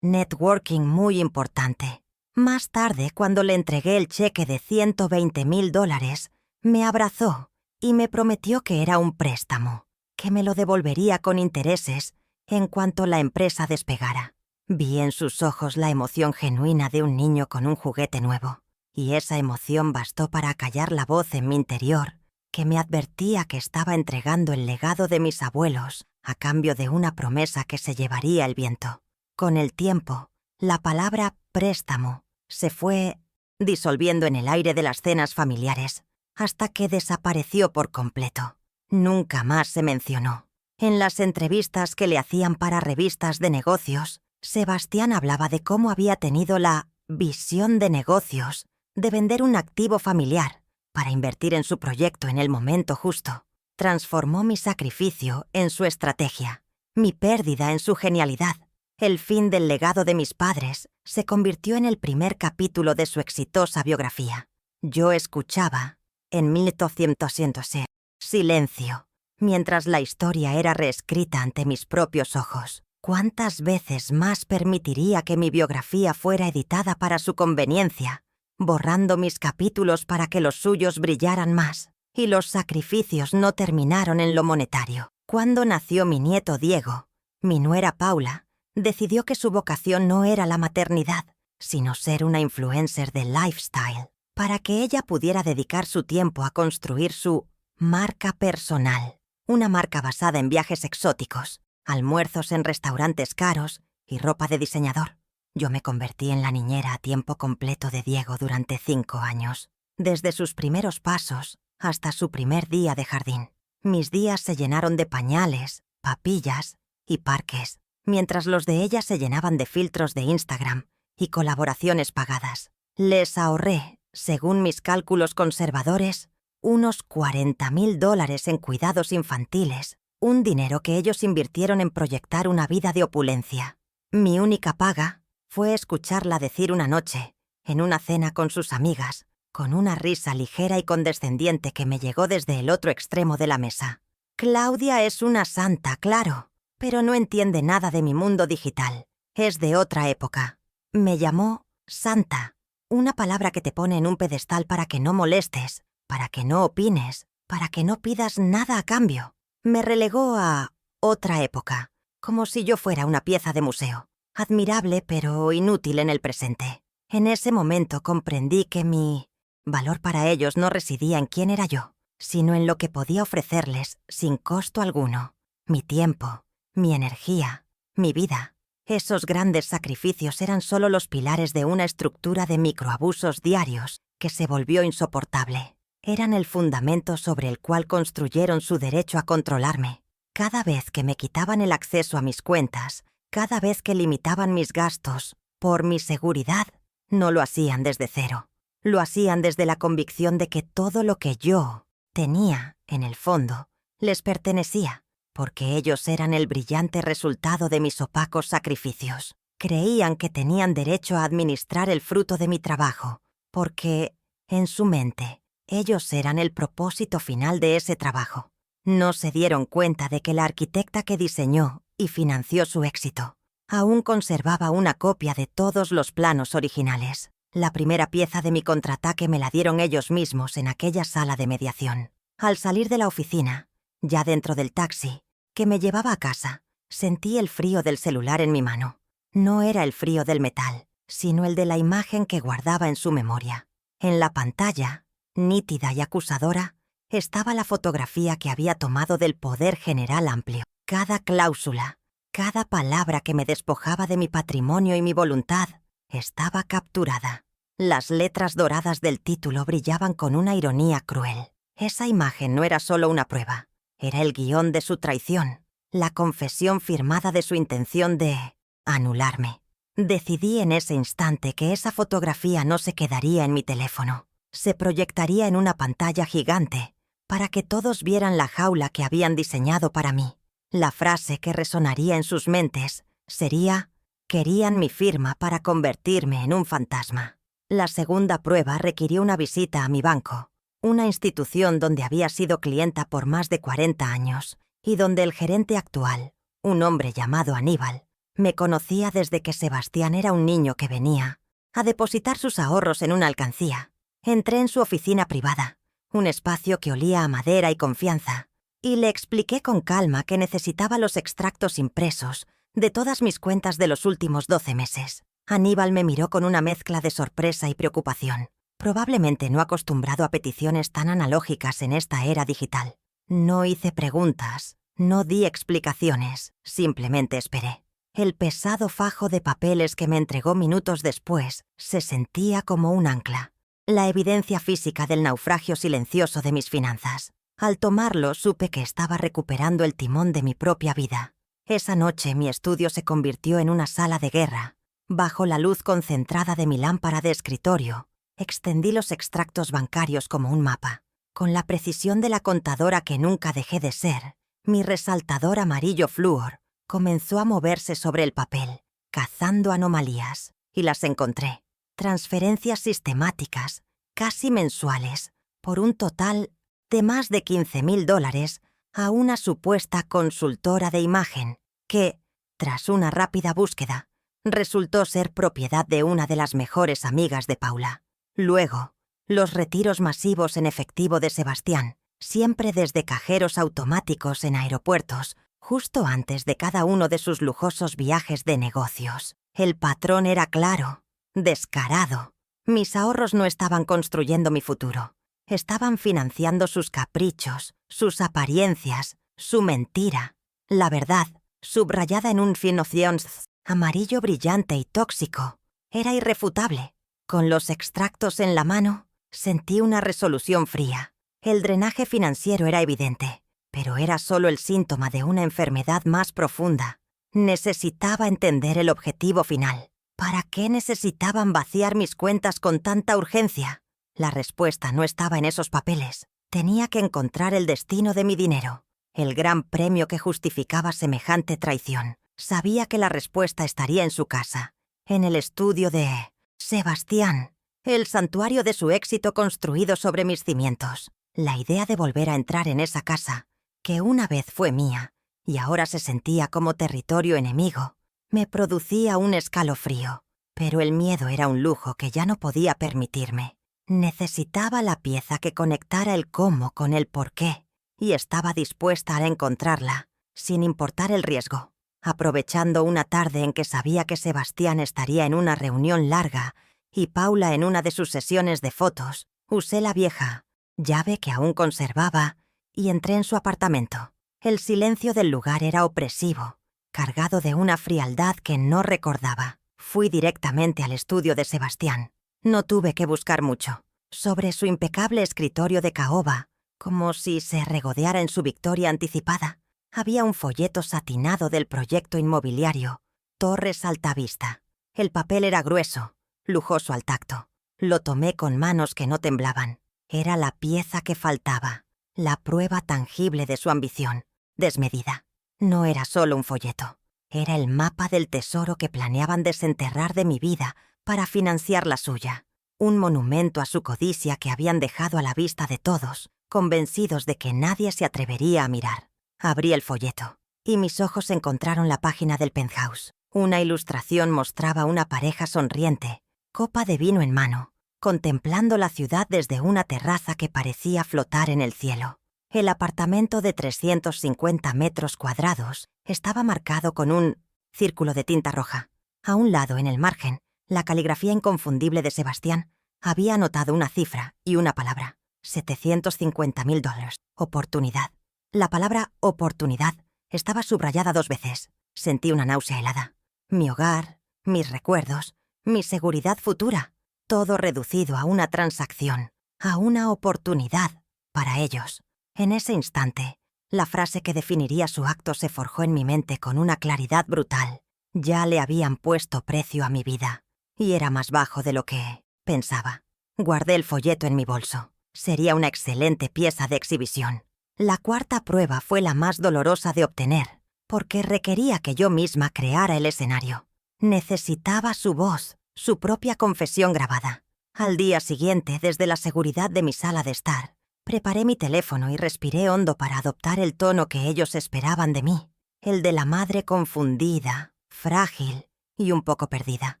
networking muy importante. Más tarde, cuando le entregué el cheque de $120,000, me abrazó y me prometió que era un préstamo, que me lo devolvería con intereses en cuanto la empresa despegara. Vi en sus ojos la emoción genuina de un niño con un juguete nuevo, y esa emoción bastó para acallar la voz en mi interior que me advertía que estaba entregando el legado de mis abuelos a cambio de una promesa que se llevaría el viento. Con el tiempo, la palabra préstamo se fue disolviendo en el aire de las cenas familiares, hasta que desapareció por completo. Nunca más se mencionó. En las entrevistas que le hacían para revistas de negocios, Sebastián hablaba de cómo había tenido la visión de negocios de vender un activo familiar para invertir en su proyecto en el momento justo. Transformó mi sacrificio en su estrategia, mi pérdida en su genialidad. El fin del legado de mis padres se convirtió en el primer capítulo de su exitosa biografía. Yo escuchaba, en 1800, silencio, mientras la historia era reescrita ante mis propios ojos. ¿Cuántas veces más permitiría que mi biografía fuera editada para su conveniencia, borrando mis capítulos para que los suyos brillaran más? Y los sacrificios no terminaron en lo monetario. Cuando nació mi nieto Diego, mi nuera Paula decidió que su vocación no era la maternidad, sino ser una influencer de lifestyle, para que ella pudiera dedicar su tiempo a construir su marca personal, una marca basada en viajes exóticos, almuerzos en restaurantes caros y ropa de diseñador. Yo me convertí en la niñera a tiempo completo de Diego durante 5 años, desde sus primeros pasos hasta su primer día de jardín. Mis días se llenaron de pañales, papillas y parques, mientras los de ella se llenaban de filtros de Instagram y colaboraciones pagadas. Les ahorré, según mis cálculos conservadores, unos $40,000 en cuidados infantiles, un dinero que ellos invirtieron en proyectar una vida de opulencia. Mi única paga fue escucharla decir una noche, en una cena con sus amigas, con una risa ligera y condescendiente que me llegó desde el otro extremo de la mesa: «Claudia es una santa, claro, pero no entiende nada de mi mundo digital. Es de otra época». Me llamó santa, una palabra que te pone en un pedestal para que no molestes, para que no opines, para que no pidas nada a cambio. Me relegó a otra época, como si yo fuera una pieza de museo, admirable pero inútil en el presente. En ese momento comprendí que mi valor para ellos no residía en quién era yo, sino en lo que podía ofrecerles sin costo alguno: mi tiempo, mi energía, mi vida. Esos grandes sacrificios eran solo los pilares de una estructura de microabusos diarios que se volvió insoportable. Eran el fundamento sobre el cual construyeron su derecho a controlarme. Cada vez que me quitaban el acceso a mis cuentas, cada vez que limitaban mis gastos, por mi seguridad, no lo hacían desde cero. Lo hacían desde la convicción de que todo lo que yo tenía, en el fondo, les pertenecía, porque ellos eran el brillante resultado de mis opacos sacrificios. Creían que tenían derecho a administrar el fruto de mi trabajo, porque, en su mente, ellos eran el propósito final de ese trabajo. No se dieron cuenta de que la arquitecta que diseñó y financió su éxito aún conservaba una copia de todos los planos originales. La primera pieza de mi contraataque me la dieron ellos mismos en aquella sala de mediación. Al salir de la oficina, ya dentro del taxi que me llevaba a casa, sentí el frío del celular en mi mano. No era el frío del metal, sino el de la imagen que guardaba en su memoria. En la pantalla, nítida y acusadora, estaba la fotografía que había tomado del poder general amplio. Cada cláusula, cada palabra que me despojaba de mi patrimonio y mi voluntad, estaba capturada. Las letras doradas del título brillaban con una ironía cruel. Esa imagen no era solo una prueba, era el guión de su traición. la confesión firmada de su intención de anularme. Decidí en ese instante que esa fotografía no se quedaría en mi teléfono. Se proyectaría en una pantalla gigante para que todos vieran la jaula que habían diseñado para mí. La frase que resonaría en sus mentes sería: querían mi firma para convertirme en un fantasma. La segunda prueba requirió una visita a mi banco, una institución donde había sido clienta por más de 40 años y donde el gerente actual, un hombre llamado Aníbal, me conocía desde que Sebastián era un niño que venía a depositar sus ahorros en una alcancía. Entré en su oficina privada, un espacio que olía a madera y confianza, y le expliqué con calma que necesitaba los extractos impresos de todas mis cuentas de los últimos 12 meses. Aníbal me miró con una mezcla de sorpresa y preocupación, probablemente no acostumbrado a peticiones tan analógicas en esta era digital. No hice preguntas, no di explicaciones, simplemente esperé. El pesado fajo de papeles que me entregó minutos después se sentía como un ancla, la evidencia física del naufragio silencioso de mis finanzas. Al tomarlo supe que estaba recuperando el timón de mi propia vida. Esa noche mi estudio se convirtió en una sala de guerra. Bajo la luz concentrada de mi lámpara de escritorio, extendí los extractos bancarios como un mapa. Con la precisión de la contadora que nunca dejé de ser, mi resaltador amarillo flúor comenzó a moverse sobre el papel, cazando anomalías, y las encontré. Transferencias sistemáticas, casi mensuales, por un total de más de $15,000 a una supuesta consultora de imagen que, tras una rápida búsqueda, resultó ser propiedad de una de las mejores amigas de Paula. Luego, los retiros masivos en efectivo de Sebastián, siempre desde cajeros automáticos en aeropuertos, justo antes de cada uno de sus lujosos viajes de negocios. El patrón era claro, descarado. Mis ahorros no estaban construyendo mi futuro. Estaban financiando sus caprichos, sus apariencias, su mentira. La verdad, subrayada en un financiance amarillo brillante y tóxico, era irrefutable. Con los extractos en la mano, sentí una resolución fría. El drenaje financiero era evidente, pero era solo el síntoma de una enfermedad más profunda. Necesitaba entender el objetivo final. ¿Para qué necesitaban vaciar mis cuentas con tanta urgencia? La respuesta no estaba en esos papeles. Tenía que encontrar el destino de mi dinero, el gran premio que justificaba semejante traición. Sabía que la respuesta estaría en su casa, en el estudio de Sebastián, el santuario de su éxito construido sobre mis cimientos. La idea de volver a entrar en esa casa, que una vez fue mía y ahora se sentía como territorio enemigo, me producía un escalofrío, pero el miedo era un lujo que ya no podía permitirme. Necesitaba la pieza que conectara el cómo con el por qué, y estaba dispuesta a encontrarla, sin importar el riesgo. Aprovechando una tarde en que sabía que Sebastián estaría en una reunión larga y Paula en una de sus sesiones de fotos, usé la vieja llave que aún conservaba y entré en su apartamento. El silencio del lugar era opresivo, cargado de una frialdad que no recordaba. Fui directamente al estudio de Sebastián. No tuve que buscar mucho. Sobre su impecable escritorio de caoba, como si se regodeara en su victoria anticipada, había un folleto satinado del proyecto inmobiliario Torres Altavista. El papel era grueso, lujoso al tacto. Lo tomé con manos que no temblaban. Era la pieza que faltaba, la prueba tangible de su ambición, desmedida. No era solo un folleto, era el mapa del tesoro que planeaban desenterrar de mi vida para financiar la suya. Un monumento a su codicia que habían dejado a la vista de todos, convencidos de que nadie se atrevería a mirar. Abrí el folleto, y mis ojos encontraron la página del penthouse. Una ilustración mostraba una pareja sonriente, copa de vino en mano, contemplando la ciudad desde una terraza que parecía flotar en el cielo. El apartamento de 350 metros cuadrados estaba marcado con un círculo de tinta roja. A un lado, en el margen, la caligrafía inconfundible de Sebastián había anotado una cifra y una palabra: $750,000. Oportunidad. La palabra oportunidad estaba subrayada 2 veces. Sentí una náusea helada. Mi hogar, mis recuerdos, mi seguridad futura, todo reducido a una transacción, a una oportunidad para ellos. En ese instante, La frase que definiría su acto se forjó en mi mente con una claridad brutal. Ya le habían puesto precio a mi vida, y era más bajo de lo que pensaba. Guardé el folleto en mi bolso. Sería una excelente pieza de exhibición. La cuarta prueba fue la más dolorosa de obtener, porque requería que yo misma creara el escenario. Necesitaba su voz, su propia confesión grabada. Al día siguiente, desde la seguridad de mi sala de estar, preparé mi teléfono y respiré hondo para adoptar el tono que ellos esperaban de mí, el de la madre confundida, frágil y un poco perdida.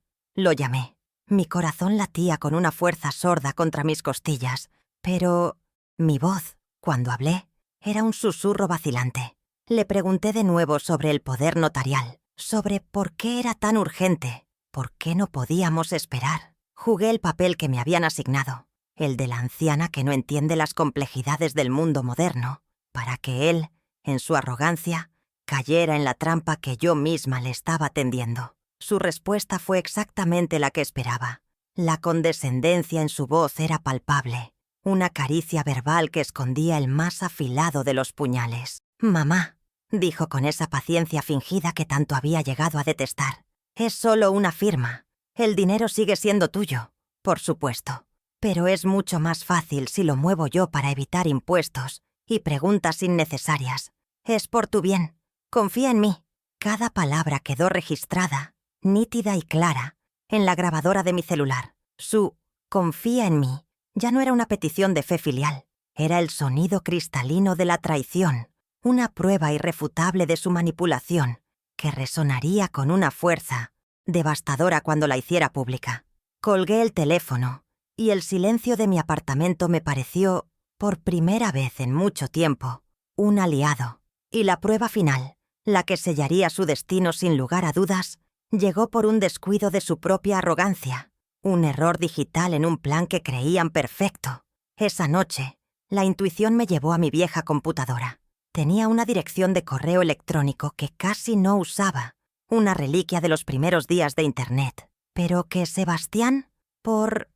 Lo llamé. Mi corazón latía con una fuerza sorda contra mis costillas, pero mi voz, cuando hablé, era un susurro vacilante. Le pregunté de nuevo sobre el poder notarial, sobre por qué era tan urgente, por qué no podíamos esperar. Jugué el papel que me habían asignado, el de la anciana que no entiende las complejidades del mundo moderno, para que él, en su arrogancia, cayera en la trampa que yo misma le estaba tendiendo. Su respuesta fue exactamente la que esperaba. La condescendencia en su voz era palpable, una caricia verbal que escondía el más afilado de los puñales. «Mamá», dijo con esa paciencia fingida que tanto había llegado a detestar, «es solo una firma. El dinero sigue siendo tuyo, por supuesto. Pero es mucho más fácil si lo muevo yo para evitar impuestos y preguntas innecesarias. Es por tu bien. Confía en mí». Cada palabra quedó registrada, nítida y clara, en la grabadora de mi celular. Su «confía en mí» ya no era una petición de fe filial. Era el sonido cristalino de la traición, una prueba irrefutable de su manipulación, que resonaría con una fuerza devastadora cuando la hiciera pública. Colgué el teléfono, y el silencio de mi apartamento me pareció, por primera vez en mucho tiempo, un aliado. Y la prueba final, la que sellaría su destino sin lugar a dudas, llegó por un descuido de su propia arrogancia, un error digital en un plan que creían perfecto. Esa noche, la intuición me llevó a mi vieja computadora. Tenía una dirección de correo electrónico que casi no usaba, una reliquia de los primeros días de Internet, pero que Sebastián, por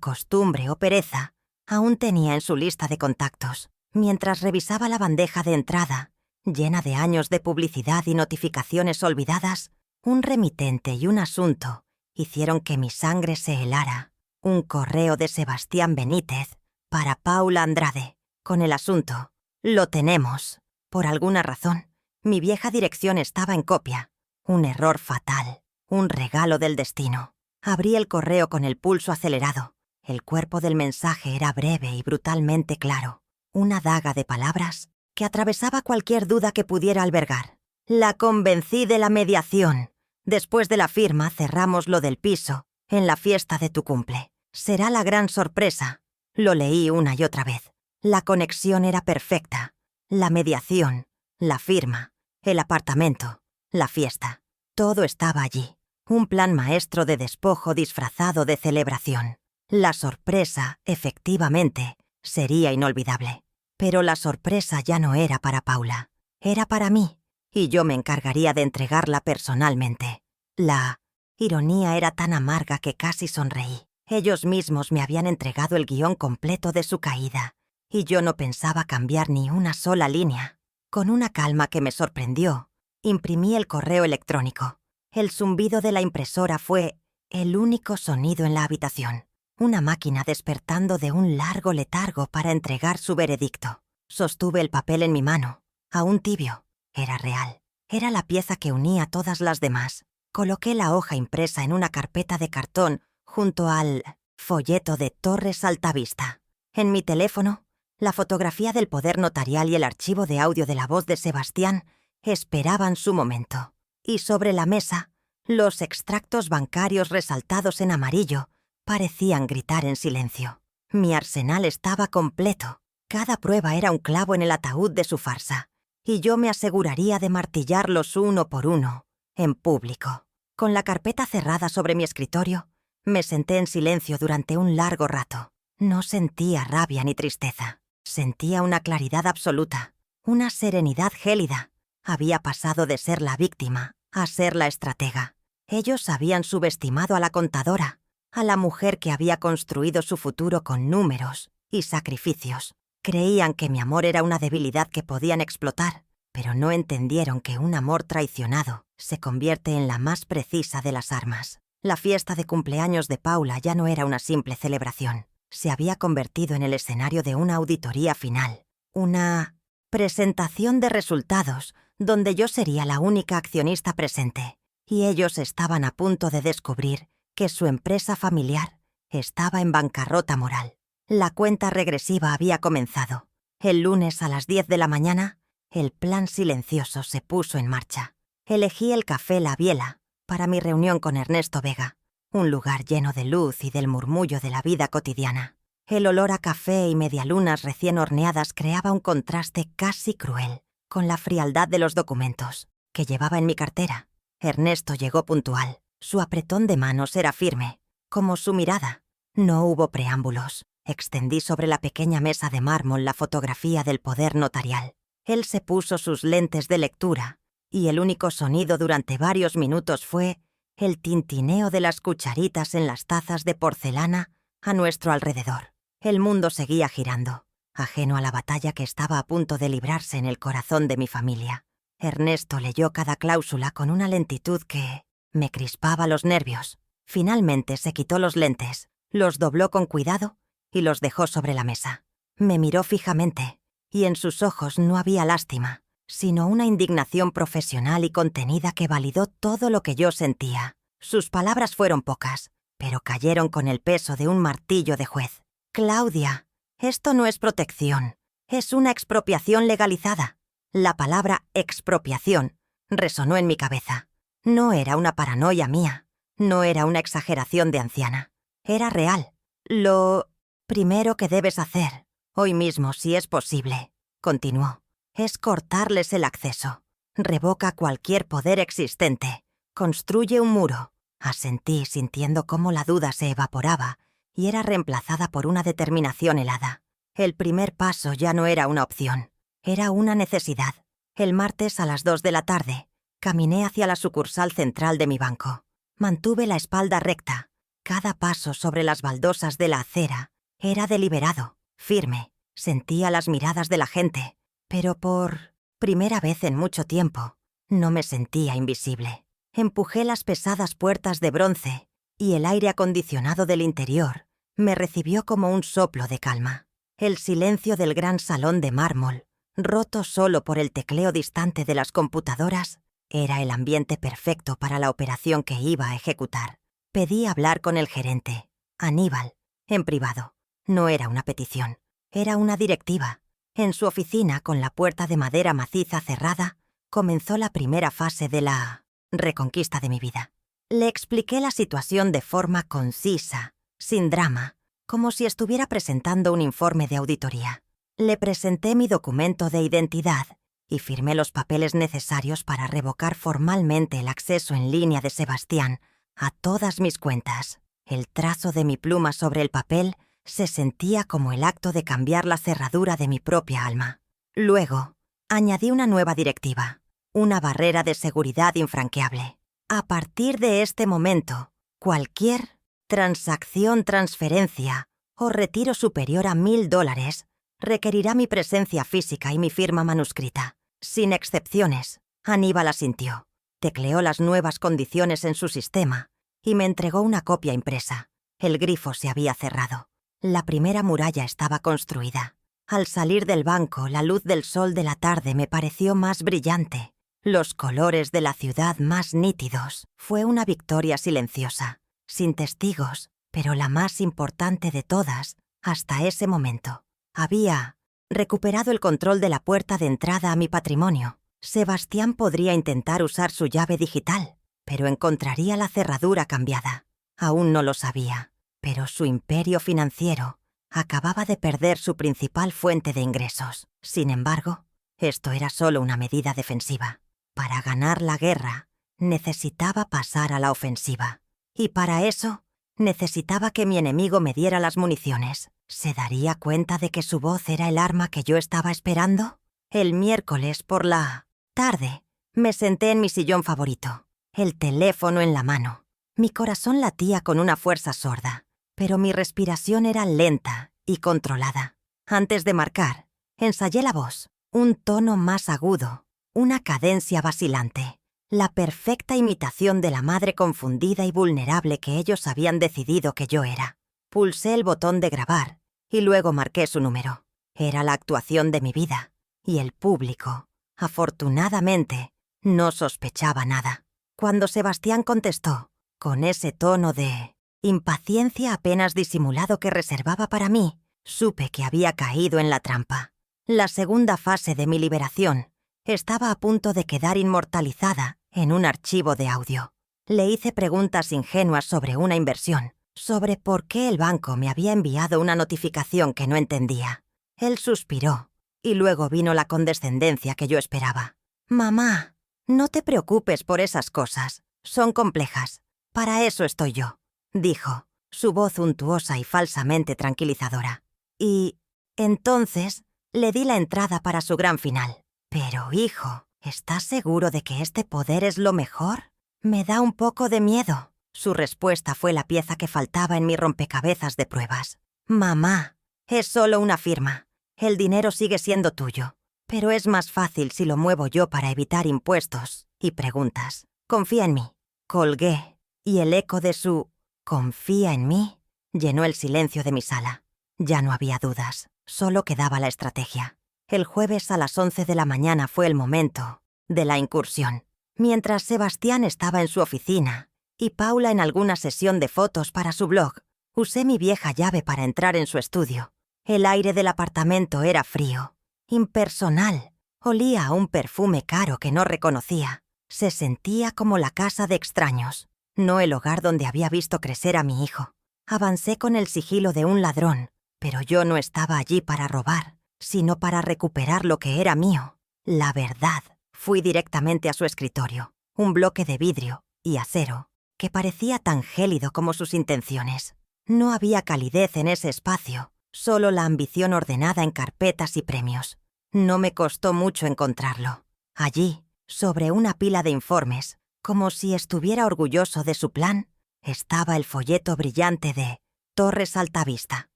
costumbre o pereza, aún tenía en su lista de contactos. Mientras revisaba la bandeja de entrada, llena de años de publicidad y notificaciones olvidadas, un remitente y un asunto hicieron que mi sangre se helara. Un correo de Sebastián Benítez para Paula Andrade, con el asunto: «Lo tenemos». Por alguna razón, mi vieja dirección estaba en copia. Un error fatal, un regalo del destino. Abrí el correo con el pulso acelerado. El cuerpo del mensaje era breve y brutalmente claro. Una daga de palabras que atravesaba cualquier duda que pudiera albergar. «La convencí de la mediación. Después de la firma cerramos lo del piso, en la fiesta de tu cumple. Será la gran sorpresa». Lo leí una y otra vez. La conexión era perfecta. La mediación, la firma, el apartamento, la fiesta. Todo estaba allí. Un plan maestro de despojo disfrazado de celebración. La sorpresa, efectivamente, sería inolvidable. Pero la sorpresa ya no era para Paula. Era para mí, y yo me encargaría de entregarla personalmente. La ironía era tan amarga que casi sonreí. Ellos mismos me habían entregado el guión completo de su caída, y yo no pensaba cambiar ni una sola línea. Con una calma que me sorprendió, imprimí el correo electrónico. El zumbido de la impresora fue el único sonido en la habitación. Una máquina despertando de un largo letargo para entregar su veredicto. Sostuve el papel en mi mano, aún tibio. Era real. Era la pieza que unía todas las demás. Coloqué la hoja impresa en una carpeta de cartón junto al folleto de Torres Altavista. En mi teléfono, la fotografía del poder notarial y el archivo de audio de la voz de Sebastián esperaban su momento. Y sobre la mesa, los extractos bancarios resaltados en amarillo parecían gritar en silencio. Mi arsenal estaba completo. Cada prueba era un clavo en el ataúd de su farsa, y yo me aseguraría de martillarlos uno por uno, en público. Con la carpeta cerrada sobre mi escritorio, me senté en silencio durante un largo rato. No sentía rabia ni tristeza. Sentía una claridad absoluta, una serenidad gélida. Había pasado de ser la víctima a ser la estratega. Ellos habían subestimado a la contadora, a la mujer que había construido su futuro con números y sacrificios. Creían que mi amor era una debilidad que podían explotar, pero no entendieron que un amor traicionado se convierte en la más precisa de las armas. La fiesta de cumpleaños de Paula ya no era una simple celebración. Se había convertido en el escenario de una auditoría final, una presentación de resultados donde yo sería la única accionista presente, y ellos estaban a punto de descubrir que su empresa familiar estaba en bancarrota moral. La cuenta regresiva había comenzado. El lunes a las 10 de la mañana, el plan silencioso se puso en marcha. Elegí el Café La Biela para mi reunión con Ernesto Vega, un lugar lleno de luz y del murmullo de la vida cotidiana. El olor a café y medialunas recién horneadas creaba un contraste casi cruel con la frialdad de los documentos que llevaba en mi cartera. Ernesto llegó puntual. Su apretón de manos era firme, como su mirada. No hubo preámbulos. Extendí sobre la pequeña mesa de mármol la fotografía del poder notarial. Él se puso sus lentes de lectura, y el único sonido durante varios minutos fue el tintineo de las cucharitas en las tazas de porcelana a nuestro alrededor. El mundo seguía girando, ajeno a la batalla que estaba a punto de librarse en el corazón de mi familia. Ernesto leyó cada cláusula con una lentitud que me crispaba los nervios. Finalmente se quitó los lentes, los dobló con cuidado y los dejó sobre la mesa. Me miró fijamente, y en sus ojos no había lástima, sino una indignación profesional y contenida que validó todo lo que yo sentía. Sus palabras fueron pocas, pero cayeron con el peso de un martillo de juez. «Claudia, esto no es protección, es una expropiación legalizada». La palabra expropiación resonó en mi cabeza. No era una paranoia mía, no era una exageración de anciana. Era real. Lo primero que debes hacer, hoy mismo si es posible, continuó, es cortarles el acceso. Revoca cualquier poder existente. Construye un muro. Asentí sintiendo cómo la duda se evaporaba y era reemplazada por una determinación helada. El primer paso ya no era una opción, era una necesidad. El martes a las 2 de la tarde, caminé hacia la sucursal central de mi banco. Mantuve la espalda recta. Cada paso sobre las baldosas de la acera era deliberado, firme. Sentía las miradas de la gente, pero por primera vez en mucho tiempo, no me sentía invisible. Empujé las pesadas puertas de bronce y el aire acondicionado del interior me recibió como un soplo de calma. El silencio del gran salón de mármol, roto solo por el tecleo distante de las computadoras, era el ambiente perfecto para la operación que iba a ejecutar. Pedí hablar con el gerente, Aníbal, en privado. No era una petición, era una directiva. En su oficina, con la puerta de madera maciza cerrada, comenzó la primera fase de la reconquista de mi vida. Le expliqué la situación de forma concisa, sin drama, como si estuviera presentando un informe de auditoría. Le presenté mi documento de identidad y firmé los papeles necesarios para revocar formalmente el acceso en línea de Sebastián a todas mis cuentas. El trazo de mi pluma sobre el papel se sentía como el acto de cambiar la cerradura de mi propia alma. Luego, añadí una nueva directiva, una barrera de seguridad infranqueable. A partir de este momento, cualquier transacción, transferencia o retiro superior a $1,000 requerirá mi presencia física y mi firma manuscrita. Sin excepciones. Aníbal asintió. Tecleó las nuevas condiciones en su sistema y me entregó una copia impresa. El grifo se había cerrado. La primera muralla estaba construida. Al salir del banco, la luz del sol de la tarde me pareció más brillante. Los colores de la ciudad más nítidos. Fue una victoria silenciosa, sin testigos, pero la más importante de todas hasta ese momento. Había recuperado el control de la puerta de entrada a mi patrimonio. Sebastián podría intentar usar su llave digital, pero encontraría la cerradura cambiada. Aún no lo sabía, pero su imperio financiero acababa de perder su principal fuente de ingresos. Sin embargo, esto era solo una medida defensiva. Para ganar la guerra, necesitaba pasar a la ofensiva. Y para eso, necesitaba que mi enemigo me diera las municiones. ¿Se daría cuenta de que su voz era el arma que yo estaba esperando? El miércoles por la tarde, me senté en mi sillón favorito, el teléfono en la mano. Mi corazón latía con una fuerza sorda, pero mi respiración era lenta y controlada. Antes de marcar, ensayé la voz, un tono más agudo, una cadencia vacilante, la perfecta imitación de la madre confundida y vulnerable que ellos habían decidido que yo era. Pulsé el botón de grabar y luego marqué su número. Era la actuación de mi vida, y el público, afortunadamente, no sospechaba nada. Cuando Sebastián contestó, con ese tono de impaciencia apenas disimulado que reservaba para mí, supe que había caído en la trampa. La segunda fase de mi liberación estaba a punto de quedar inmortalizada en un archivo de audio. Le hice preguntas ingenuas sobre una inversión, sobre por qué el banco me había enviado una notificación que no entendía. Él suspiró, y luego vino la condescendencia que yo esperaba. «Mamá, no te preocupes por esas cosas. Son complejas. Para eso estoy yo», dijo, su voz untuosa y falsamente tranquilizadora. Y entonces le di la entrada para su gran final. «Pero, hijo, ¿estás seguro de que este poder es lo mejor? Me da un poco de miedo». Su respuesta fue la pieza que faltaba en mi rompecabezas de pruebas. «Mamá, es solo una firma. El dinero sigue siendo tuyo, pero es más fácil si lo muevo yo para evitar impuestos y preguntas. Confía en mí». Colgué, y el eco de su «confía en mí» llenó el silencio de mi sala. Ya no había dudas, solo quedaba la estrategia. El jueves a las 11 de la mañana fue el momento de la incursión. Mientras Sebastián estaba en su oficina y Paula en alguna sesión de fotos para su blog, usé mi vieja llave para entrar en su estudio. El aire del apartamento era frío, impersonal, olía a un perfume caro que no reconocía. Se sentía como la casa de extraños, no el hogar donde había visto crecer a mi hijo. Avancé con el sigilo de un ladrón, pero yo no estaba allí para robar, sino para recuperar lo que era mío, la verdad. Fui directamente a su escritorio, un bloque de vidrio y acero, que parecía tan gélido como sus intenciones. No había calidez en ese espacio, solo la ambición ordenada en carpetas y premios. No me costó mucho encontrarlo. Allí, sobre una pila de informes, como si estuviera orgulloso de su plan, estaba el folleto brillante de Torres Altavista.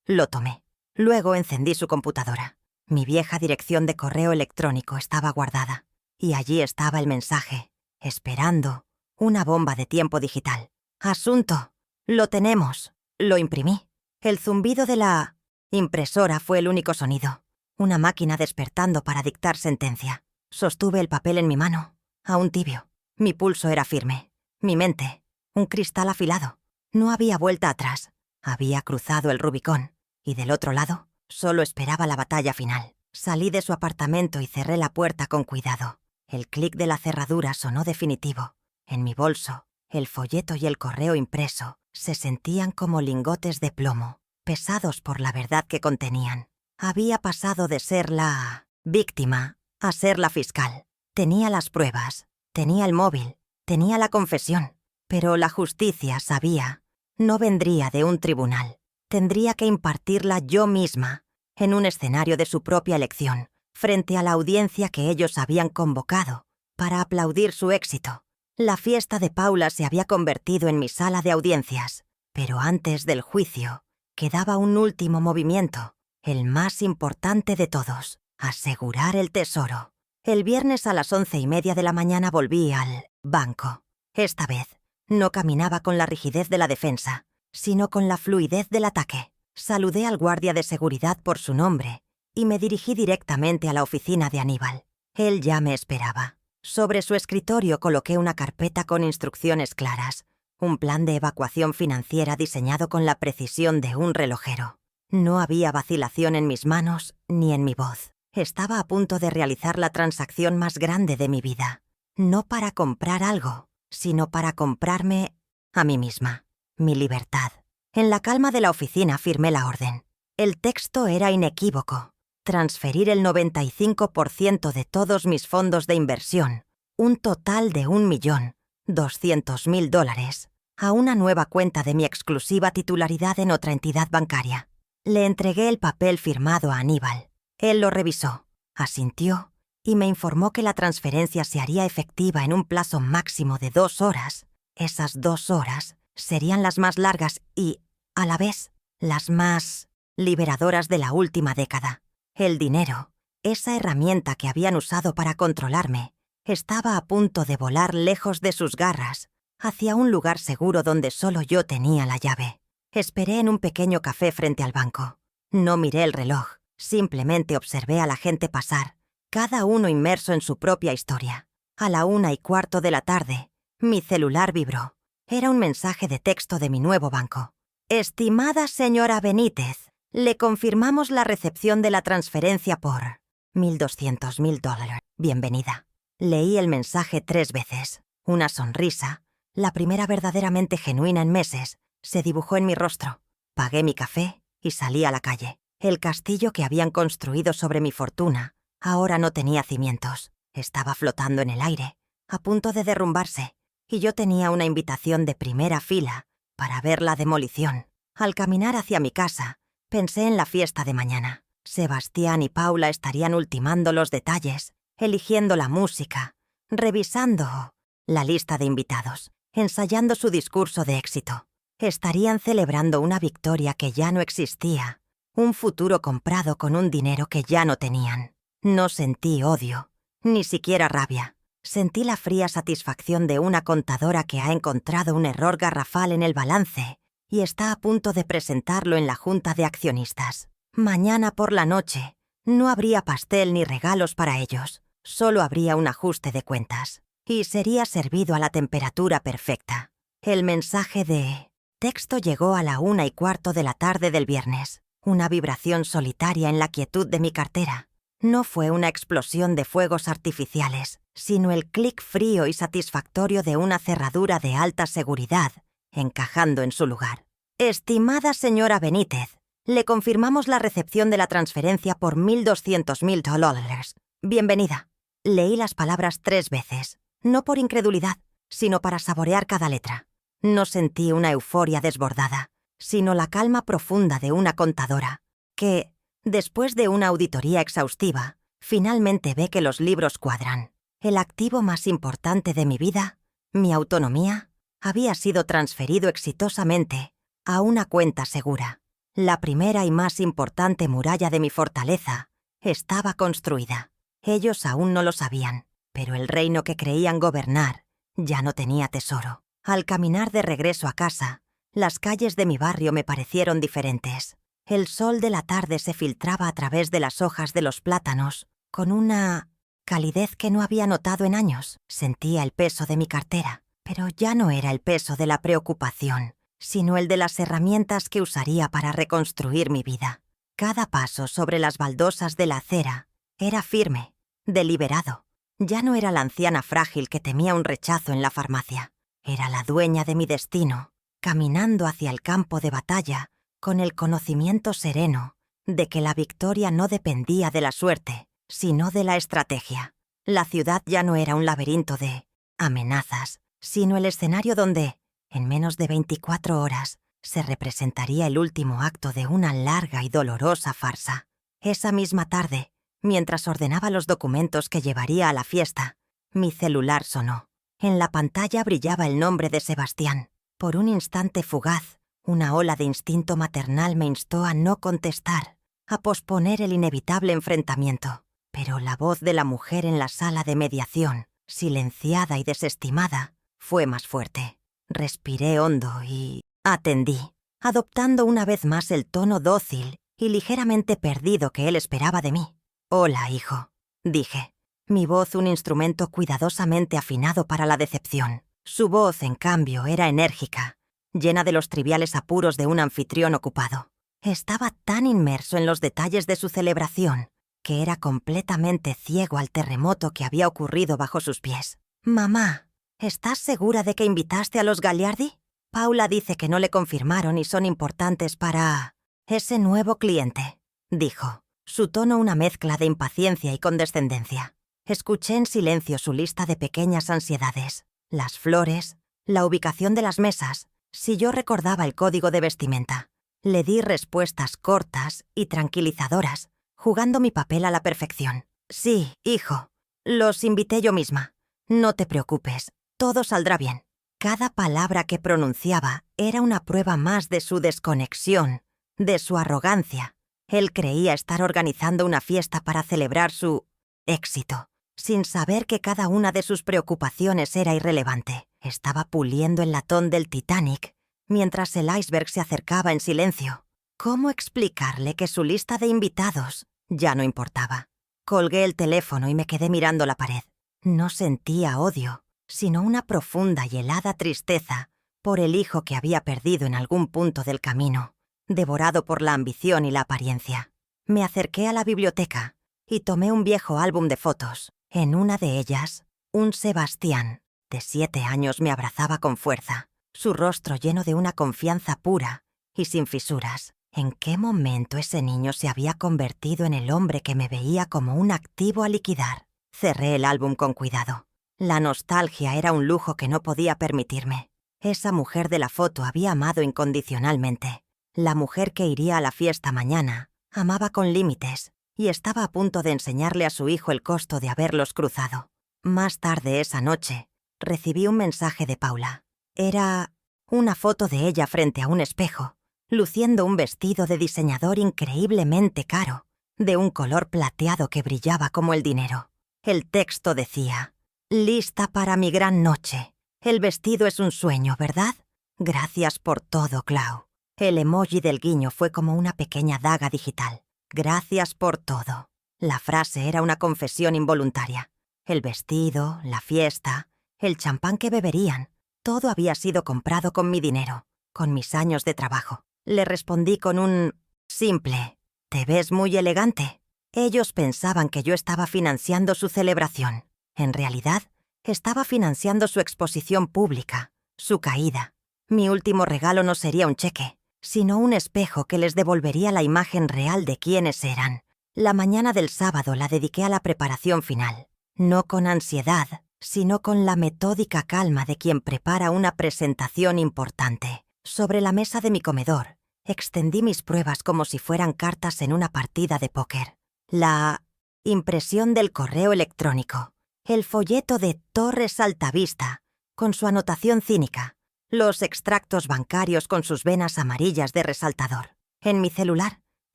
Lo tomé. Luego encendí su computadora. Mi vieja dirección de correo electrónico estaba guardada, y allí estaba el mensaje, esperando, una bomba de tiempo digital. «Asunto. Lo tenemos». Lo imprimí. El zumbido de la impresora fue el único sonido. Una máquina despertando para dictar sentencia. Sostuve el papel en mi mano, aún tibio. Mi pulso era firme. Mi mente, un cristal afilado. No había vuelta atrás. Había cruzado el Rubicón. Y del otro lado, solo esperaba la batalla final. Salí de su apartamento y cerré la puerta con cuidado. El clic de la cerradura sonó definitivo. En mi bolso, el folleto y el correo impreso se sentían como lingotes de plomo, pesados por la verdad que contenían. Había pasado de ser la víctima a ser la fiscal. Tenía las pruebas, tenía el móvil, tenía la confesión, pero la justicia, sabía, no vendría de un tribunal. Tendría que impartirla yo misma, en un escenario de su propia elección, frente a la audiencia que ellos habían convocado para aplaudir su éxito. La fiesta de Paula se había convertido en mi sala de audiencias, pero antes del juicio quedaba un último movimiento, el más importante de todos: asegurar el tesoro. El viernes a las 11:30 de la mañana volví al banco. Esta vez no caminaba con la rigidez de la defensa, sino con la fluidez del ataque. Saludé al guardia de seguridad por su nombre y me dirigí directamente a la oficina de Aníbal. Él ya me esperaba. Sobre su escritorio coloqué una carpeta con instrucciones claras, un plan de evacuación financiera diseñado con la precisión de un relojero. No había vacilación en mis manos ni en mi voz. Estaba a punto de realizar la transacción más grande de mi vida. No para comprar algo, sino para comprarme a mí misma, mi libertad. En la calma de la oficina firmé la orden. El texto era inequívoco: transferir el 95% de todos mis fondos de inversión, un total de $1.200.000, a una nueva cuenta de mi exclusiva titularidad en otra entidad bancaria. Le entregué el papel firmado a Aníbal. Él lo revisó, asintió y me informó que la transferencia se haría efectiva en un plazo máximo de 2 horas. Esas 2 horas serían las más largas y, a la vez, las más liberadoras de la última década. El dinero, esa herramienta que habían usado para controlarme, estaba a punto de volar lejos de sus garras, hacia un lugar seguro donde solo yo tenía la llave. Esperé en un pequeño café frente al banco. No miré el reloj, simplemente observé a la gente pasar, cada uno inmerso en su propia historia. A la 1:15 de la tarde, mi celular vibró. Era un mensaje de texto de mi nuevo banco. Estimada señora Benítez, le confirmamos la recepción de la transferencia por $1,200,000. Bienvenida. Leí el mensaje 3 veces. Una sonrisa, la primera verdaderamente genuina en meses, se dibujó en mi rostro. Pagué mi café y salí a la calle. El castillo que habían construido sobre mi fortuna ahora no tenía cimientos. Estaba flotando en el aire, a punto de derrumbarse, y yo tenía una invitación de primera fila para ver la demolición. Al caminar hacia mi casa, pensé en la fiesta de mañana. Sebastián y Paula estarían ultimando los detalles, eligiendo la música, revisando la lista de invitados, ensayando su discurso de éxito. Estarían celebrando una victoria que ya no existía, un futuro comprado con un dinero que ya no tenían. No sentí odio, ni siquiera rabia. Sentí la fría satisfacción de una contadora que ha encontrado un error garrafal en el balance y está a punto de presentarlo en la junta de accionistas. Mañana por la noche no habría pastel ni regalos para ellos, solo habría un ajuste de cuentas, y sería servido a la temperatura perfecta. El mensaje de texto llegó a la 1:15 de la tarde del viernes, una vibración solitaria en la quietud de mi cartera. No fue una explosión de fuegos artificiales, sino el clic frío y satisfactorio de una cerradura de alta seguridad, encajando en su lugar. Estimada señora Benítez, le confirmamos la recepción de la transferencia por $1,200,000. Bienvenida. Leí las palabras 3 veces, no por incredulidad, sino para saborear cada letra. No sentí una euforia desbordada, sino la calma profunda de una contadora, que, después de una auditoría exhaustiva, finalmente ve que los libros cuadran. El activo más importante de mi vida, mi autonomía, había sido transferido exitosamente a una cuenta segura. La primera y más importante muralla de mi fortaleza estaba construida. Ellos aún no lo sabían, pero el reino que creían gobernar ya no tenía tesoro. Al caminar de regreso a casa, las calles de mi barrio me parecieron diferentes. El sol de la tarde se filtraba a través de las hojas de los plátanos con una calidez que no había notado en años. Sentía el peso de mi cartera, pero ya no era el peso de la preocupación, sino el de las herramientas que usaría para reconstruir mi vida. Cada paso sobre las baldosas de la acera era firme, deliberado. Ya no era la anciana frágil que temía un rechazo en la farmacia. Era la dueña de mi destino, caminando hacia el campo de batalla con el conocimiento sereno de que la victoria no dependía de la suerte, sino de la estrategia. La ciudad ya no era un laberinto de amenazas, sino el escenario donde, en menos de 24 horas, se representaría el último acto de una larga y dolorosa farsa. Esa misma tarde, mientras ordenaba los documentos que llevaría a la fiesta, mi celular sonó. En la pantalla brillaba el nombre de Sebastián. Por un instante fugaz, una ola de instinto maternal me instó a no contestar, a posponer el inevitable enfrentamiento. Pero la voz de la mujer en la sala de mediación, silenciada y desestimada, fue más fuerte. Respiré hondo y atendí, adoptando una vez más el tono dócil y ligeramente perdido que él esperaba de mí. «Hola, hijo», dije. Mi voz un instrumento cuidadosamente afinado para la decepción. Su voz, en cambio, era enérgica, llena de los triviales apuros de un anfitrión ocupado. Estaba tan inmerso en los detalles de su celebración que era completamente ciego al terremoto que había ocurrido bajo sus pies. «Mamá, ¿estás segura de que invitaste a los Gagliardi? Paula dice que no le confirmaron y son importantes para ese nuevo cliente», dijo, su tono una mezcla de impaciencia y condescendencia. Escuché en silencio su lista de pequeñas ansiedades, las flores, la ubicación de las mesas, si yo recordaba el código de vestimenta. Le di respuestas cortas y tranquilizadoras, jugando mi papel a la perfección. «Sí, hijo, los invité yo misma. No te preocupes, todo saldrá bien». Cada palabra que pronunciaba era una prueba más de su desconexión, de su arrogancia, Él creía estar organizando una fiesta para celebrar su éxito, sin saber que cada una de sus preocupaciones era irrelevante. Estaba puliendo el latón del Titanic mientras el iceberg se acercaba en silencio. ¿Cómo explicarle que su lista de invitados ya no importaba? Colgué el teléfono y me quedé mirando la pared. No sentía odio, sino una profunda y helada tristeza por el hijo que había perdido en algún punto del camino, devorado por la ambición y la apariencia. Me acerqué a la biblioteca y tomé un viejo álbum de fotos. En una de ellas, un Sebastián, de 7 años, me abrazaba con fuerza, su rostro lleno de una confianza pura y sin fisuras. ¿En qué momento ese niño se había convertido en el hombre que me veía como un activo a liquidar? Cerré el álbum con cuidado. La nostalgia era un lujo que no podía permitirme. Esa mujer de la foto había amado incondicionalmente. La mujer que iría a la fiesta mañana amaba con límites y estaba a punto de enseñarle a su hijo el costo de haberlos cruzado. Más tarde esa noche, recibí un mensaje de Paula. Era una foto de ella frente a un espejo, luciendo un vestido de diseñador increíblemente caro, de un color plateado que brillaba como el dinero. El texto decía: «Lista para mi gran noche. El vestido es un sueño, ¿verdad? Gracias por todo, Clau». El emoji del guiño fue como una pequeña daga digital. Gracias por todo. La frase era una confesión involuntaria. El vestido, la fiesta, el champán que beberían, todo había sido comprado con mi dinero, con mis años de trabajo. Le respondí con un simple: «Te ves muy elegante». Ellos pensaban que yo estaba financiando su celebración. En realidad, estaba financiando su exposición pública, su caída. Mi último regalo no sería un cheque, sino un espejo que les devolvería la imagen real de quiénes eran. La mañana del sábado la dediqué a la preparación final, no con ansiedad, sino con la metódica calma de quien prepara una presentación importante. Sobre la mesa de mi comedor, extendí mis pruebas como si fueran cartas en una partida de póker. La impresión del correo electrónico, el folleto de Torres Altavista, con su anotación cínica, los extractos bancarios con sus venas amarillas de resaltador. En mi celular,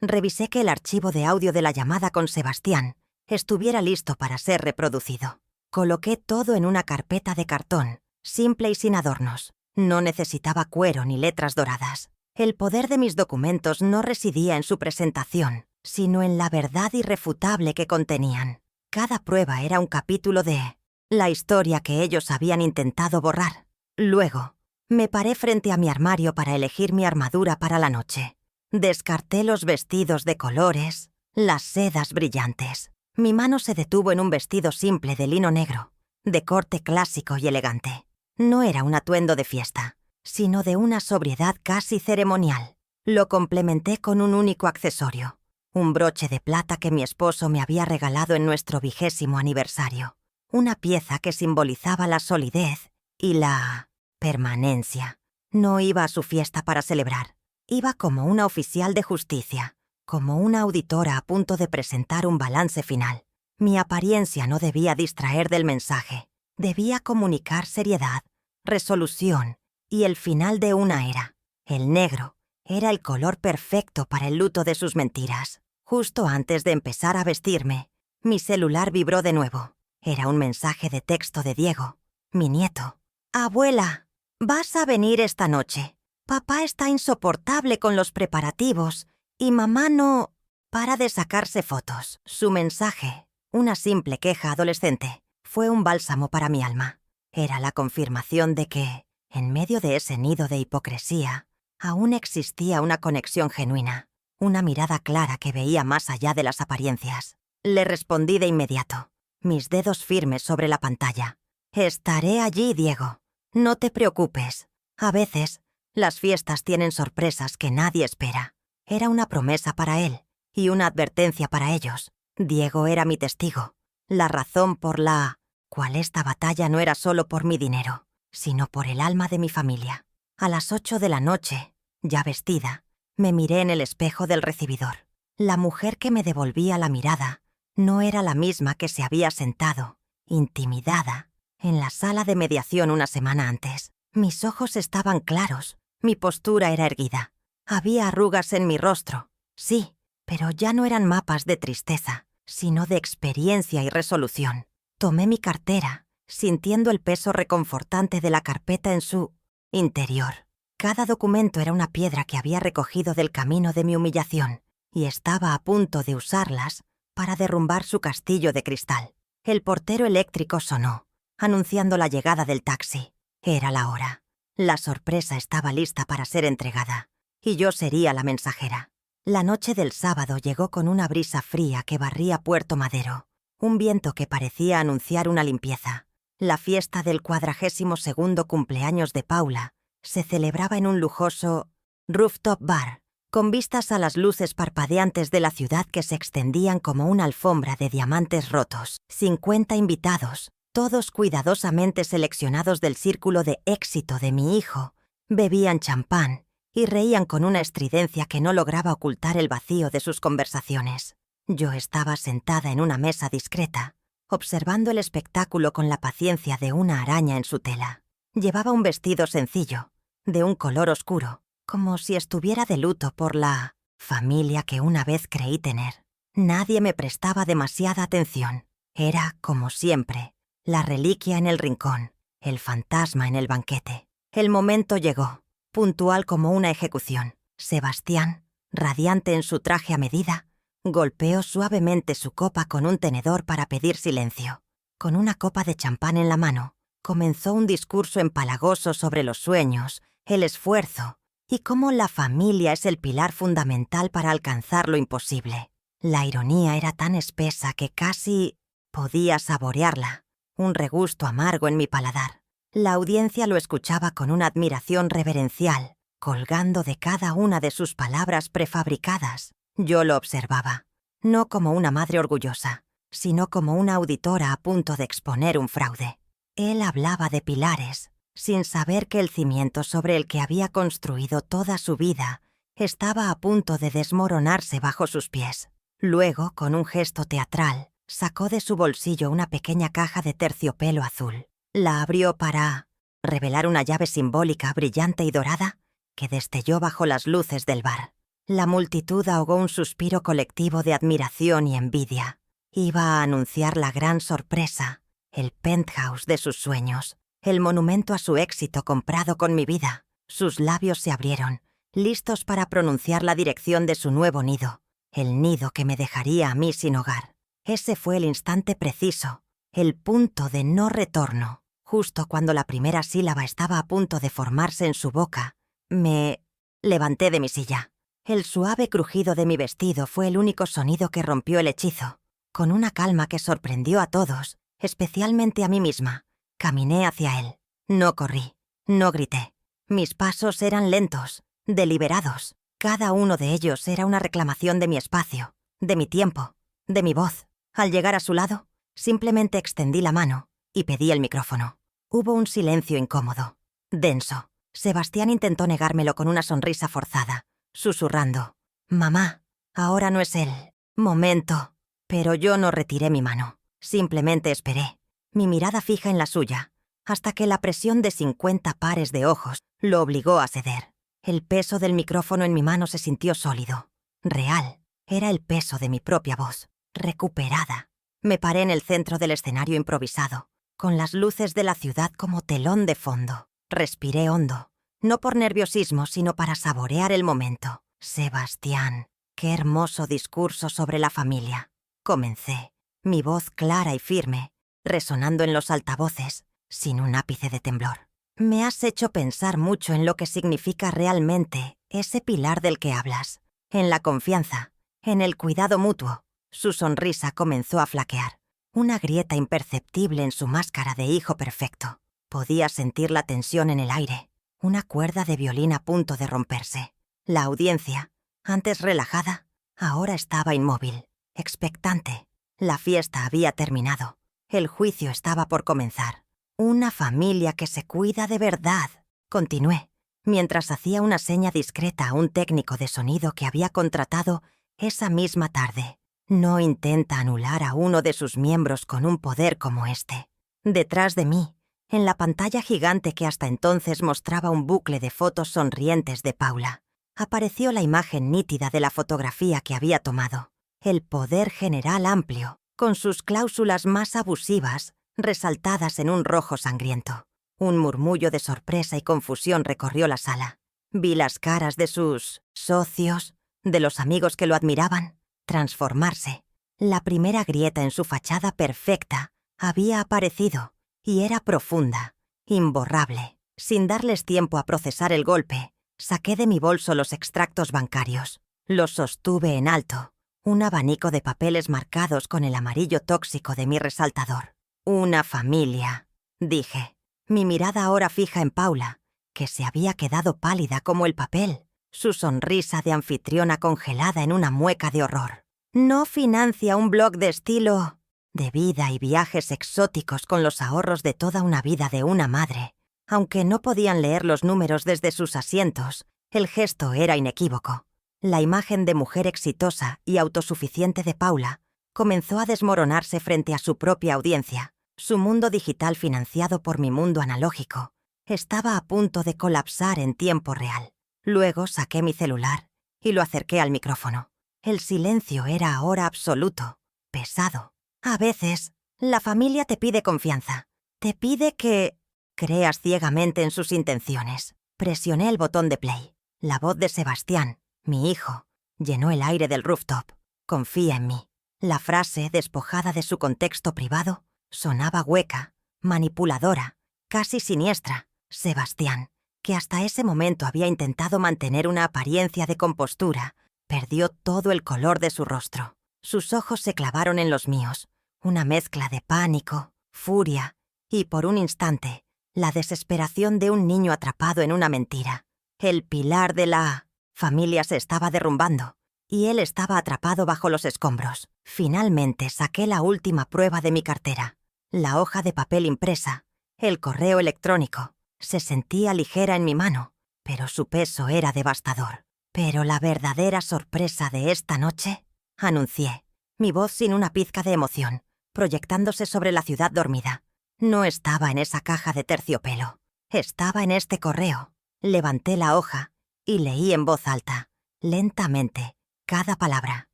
revisé que el archivo de audio de la llamada con Sebastián estuviera listo para ser reproducido. Coloqué todo en una carpeta de cartón, simple y sin adornos. No necesitaba cuero ni letras doradas. El poder de mis documentos no residía en su presentación, sino en la verdad irrefutable que contenían. Cada prueba era un capítulo de la historia que ellos habían intentado borrar. Luego, me paré frente a mi armario para elegir mi armadura para la noche. Descarté los vestidos de colores, las sedas brillantes. Mi mano se detuvo en un vestido simple de lino negro, de corte clásico y elegante. No era un atuendo de fiesta, sino de una sobriedad casi ceremonial. Lo complementé con un único accesorio, un broche de plata que mi esposo me había regalado en nuestro 20º aniversario. Una pieza que simbolizaba la solidez y la permanencia. No iba a su fiesta para celebrar. Iba como una oficial de justicia, como una auditora a punto de presentar un balance final. Mi apariencia no debía distraer del mensaje. Debía comunicar seriedad, resolución y el final de una era. El negro era el color perfecto para el luto de sus mentiras. Justo antes de empezar a vestirme, mi celular vibró de nuevo. Era un mensaje de texto de Diego, mi nieto. «Abuela, vas a venir esta noche. Papá está insoportable con los preparativos y mamá no para de sacarse fotos». Su mensaje, una simple queja adolescente, fue un bálsamo para mi alma. Era la confirmación de que, en medio de ese nido de hipocresía, aún existía una conexión genuina, una mirada clara que veía más allá de las apariencias. Le respondí de inmediato, mis dedos firmes sobre la pantalla. «Estaré allí, Diego. No te preocupes. A veces, las fiestas tienen sorpresas que nadie espera». Era una promesa para él y una advertencia para ellos. Diego era mi testigo, la razón por la cual esta batalla no era solo por mi dinero, sino por el alma de mi familia. A las 8 de la noche, ya vestida, me miré en el espejo del recibidor. La mujer que me devolvía la mirada no era la misma que se había sentado, intimidada, en la sala de mediación una semana antes. Mis ojos estaban claros, mi postura era erguida. Había arrugas en mi rostro, sí, Pero ya no eran mapas de tristeza, sino de experiencia y resolución. Tomé mi cartera, sintiendo el peso reconfortante de la carpeta en su interior. Cada documento era una piedra que había recogido del camino de mi humillación, y estaba a punto de usarlas para derrumbar su castillo de cristal. El portero eléctrico sonó, anunciando la llegada del taxi. Era la hora. La sorpresa estaba lista para ser entregada, y yo sería la mensajera. La noche del sábado llegó con una brisa fría que barría Puerto Madero, un viento que parecía anunciar una limpieza. La fiesta del 42º cumpleaños de Paula se celebraba en un lujoso rooftop bar, con vistas a las luces parpadeantes de la ciudad que se extendían como una alfombra de diamantes rotos. 50 invitados, todos cuidadosamente seleccionados del círculo de éxito de mi hijo, bebían champán y reían con una estridencia que no lograba ocultar el vacío de sus conversaciones. Yo estaba sentada en una mesa discreta, observando el espectáculo con la paciencia de una araña en su tela. Llevaba un vestido sencillo, de un color oscuro, como si estuviera de luto por la familia que una vez creí tener. Nadie me prestaba demasiada atención. Era, como siempre, la reliquia en el rincón, el fantasma en el banquete. El momento llegó, puntual como una ejecución. Sebastián, radiante en su traje a medida, golpeó suavemente su copa con un tenedor para pedir silencio. Con una copa de champán en la mano, comenzó un discurso empalagoso sobre los sueños, el esfuerzo y cómo la familia es el pilar fundamental para alcanzar lo imposible. La ironía era tan espesa que casi podía saborearla, un regusto amargo en mi paladar. La audiencia lo escuchaba con una admiración reverencial, colgando de cada una de sus palabras prefabricadas. Yo lo observaba, no como una madre orgullosa, sino como una auditora a punto de exponer un fraude. Él hablaba de pilares, sin saber que el cimiento sobre el que había construido toda su vida estaba a punto de desmoronarse bajo sus pies. Luego, con un gesto teatral, sacó de su bolsillo una pequeña caja de terciopelo azul. La abrió para revelar una llave simbólica brillante y dorada que destelló bajo las luces del bar. La multitud ahogó un suspiro colectivo de admiración y envidia. Iba a anunciar la gran sorpresa, el penthouse de sus sueños, el monumento a su éxito comprado con mi vida. Sus labios se abrieron, listos para pronunciar la dirección de su nuevo nido, el nido que me dejaría a mí sin hogar. Ese fue el instante preciso, el punto de no retorno. Justo cuando la primera sílaba estaba a punto de formarse en su boca, me levanté de mi silla. El suave crujido de mi vestido fue el único sonido que rompió el hechizo. Con una calma que sorprendió a todos, especialmente a mí misma, caminé hacia él. No corrí, no grité. Mis pasos eran lentos, deliberados. Cada uno de ellos era una reclamación de mi espacio, de mi tiempo, de mi voz. Al llegar a su lado, simplemente extendí la mano y pedí el micrófono. Hubo un silencio incómodo, denso. Sebastián intentó negármelo con una sonrisa forzada, susurrando: «Mamá, ahora no es el momento». Pero yo no retiré mi mano. Simplemente esperé, mi mirada fija en la suya, hasta que la presión de 50 pares de ojos lo obligó a ceder. El peso del micrófono en mi mano se sintió sólido, real. Era el peso de mi propia voz, recuperada. Me paré en el centro del escenario improvisado, con las luces de la ciudad como telón de fondo. Respiré hondo, no por nerviosismo, sino para saborear el momento. Sebastián, qué hermoso discurso sobre la familia. Comencé, mi voz clara y firme, resonando en los altavoces, sin un ápice de temblor. Me has hecho pensar mucho en lo que significa realmente ese pilar del que hablas, en la confianza, en el cuidado mutuo. Su sonrisa comenzó a flaquear, una grieta imperceptible en su máscara de hijo perfecto. Podía sentir la tensión en el aire, una cuerda de violín a punto de romperse. La audiencia, antes relajada, ahora estaba inmóvil, expectante. La fiesta había terminado. El juicio estaba por comenzar. «Una familia que se cuida de verdad», continué, mientras hacía una seña discreta a un técnico de sonido que había contratado esa misma tarde. «No intenta anular a uno de sus miembros con un poder como este». Detrás de mí, en la pantalla gigante que hasta entonces mostraba un bucle de fotos sonrientes de Paula, Apareció la imagen nítida de la fotografía que había tomado. El poder general amplio, con sus cláusulas más abusivas, resaltadas en un rojo sangriento. Un murmullo de sorpresa y confusión recorrió la sala. Vi las caras de sus socios, de los amigos que lo admiraban, transformarse. La primera grieta en su fachada perfecta había aparecido y era profunda, imborrable. Sin darles tiempo a procesar el golpe, saqué de mi bolso los extractos bancarios. Los sostuve en alto, un abanico de papeles marcados con el amarillo tóxico de mi resaltador. Una familia, dije, mi mirada ahora fija en Paula, que se había quedado pálida como el papel, su sonrisa de anfitriona congelada en una mueca de horror. No financia un blog de estilo de vida y viajes exóticos con los ahorros de toda una vida de una madre. Aunque no podían leer los números desde sus asientos, el gesto era inequívoco. La imagen de mujer exitosa y autosuficiente de Paula comenzó a desmoronarse frente a su propia audiencia. Su mundo digital financiado por mi mundo analógico estaba a punto de colapsar en tiempo real. Luego saqué mi celular y lo acerqué al micrófono. El silencio era ahora absoluto, pesado. A veces, la familia te pide confianza. Te pide que creas ciegamente en sus intenciones. Presioné el botón de play. La voz de Sebastián, mi hijo, llenó el aire del rooftop. Confía en mí. La frase, despojada de su contexto privado, sonaba hueca, manipuladora, casi siniestra. Sebastián, que hasta ese momento había intentado mantener una apariencia de compostura, perdió todo el color de su rostro. Sus ojos se clavaron en los míos, una mezcla de pánico, furia y, por un instante, la desesperación de un niño atrapado en una mentira. El pilar de la familia se estaba derrumbando y él estaba atrapado bajo los escombros. Finalmente saqué la última prueba de mi cartera, la hoja de papel impresa, el correo electrónico. Se sentía ligera en mi mano, pero su peso era devastador. Pero la verdadera sorpresa de esta noche, anuncié, mi voz sin una pizca de emoción, proyectándose sobre la ciudad dormida. No estaba en esa caja de terciopelo. Estaba en este correo. Levanté la hoja y leí en voz alta, lentamente, cada palabra.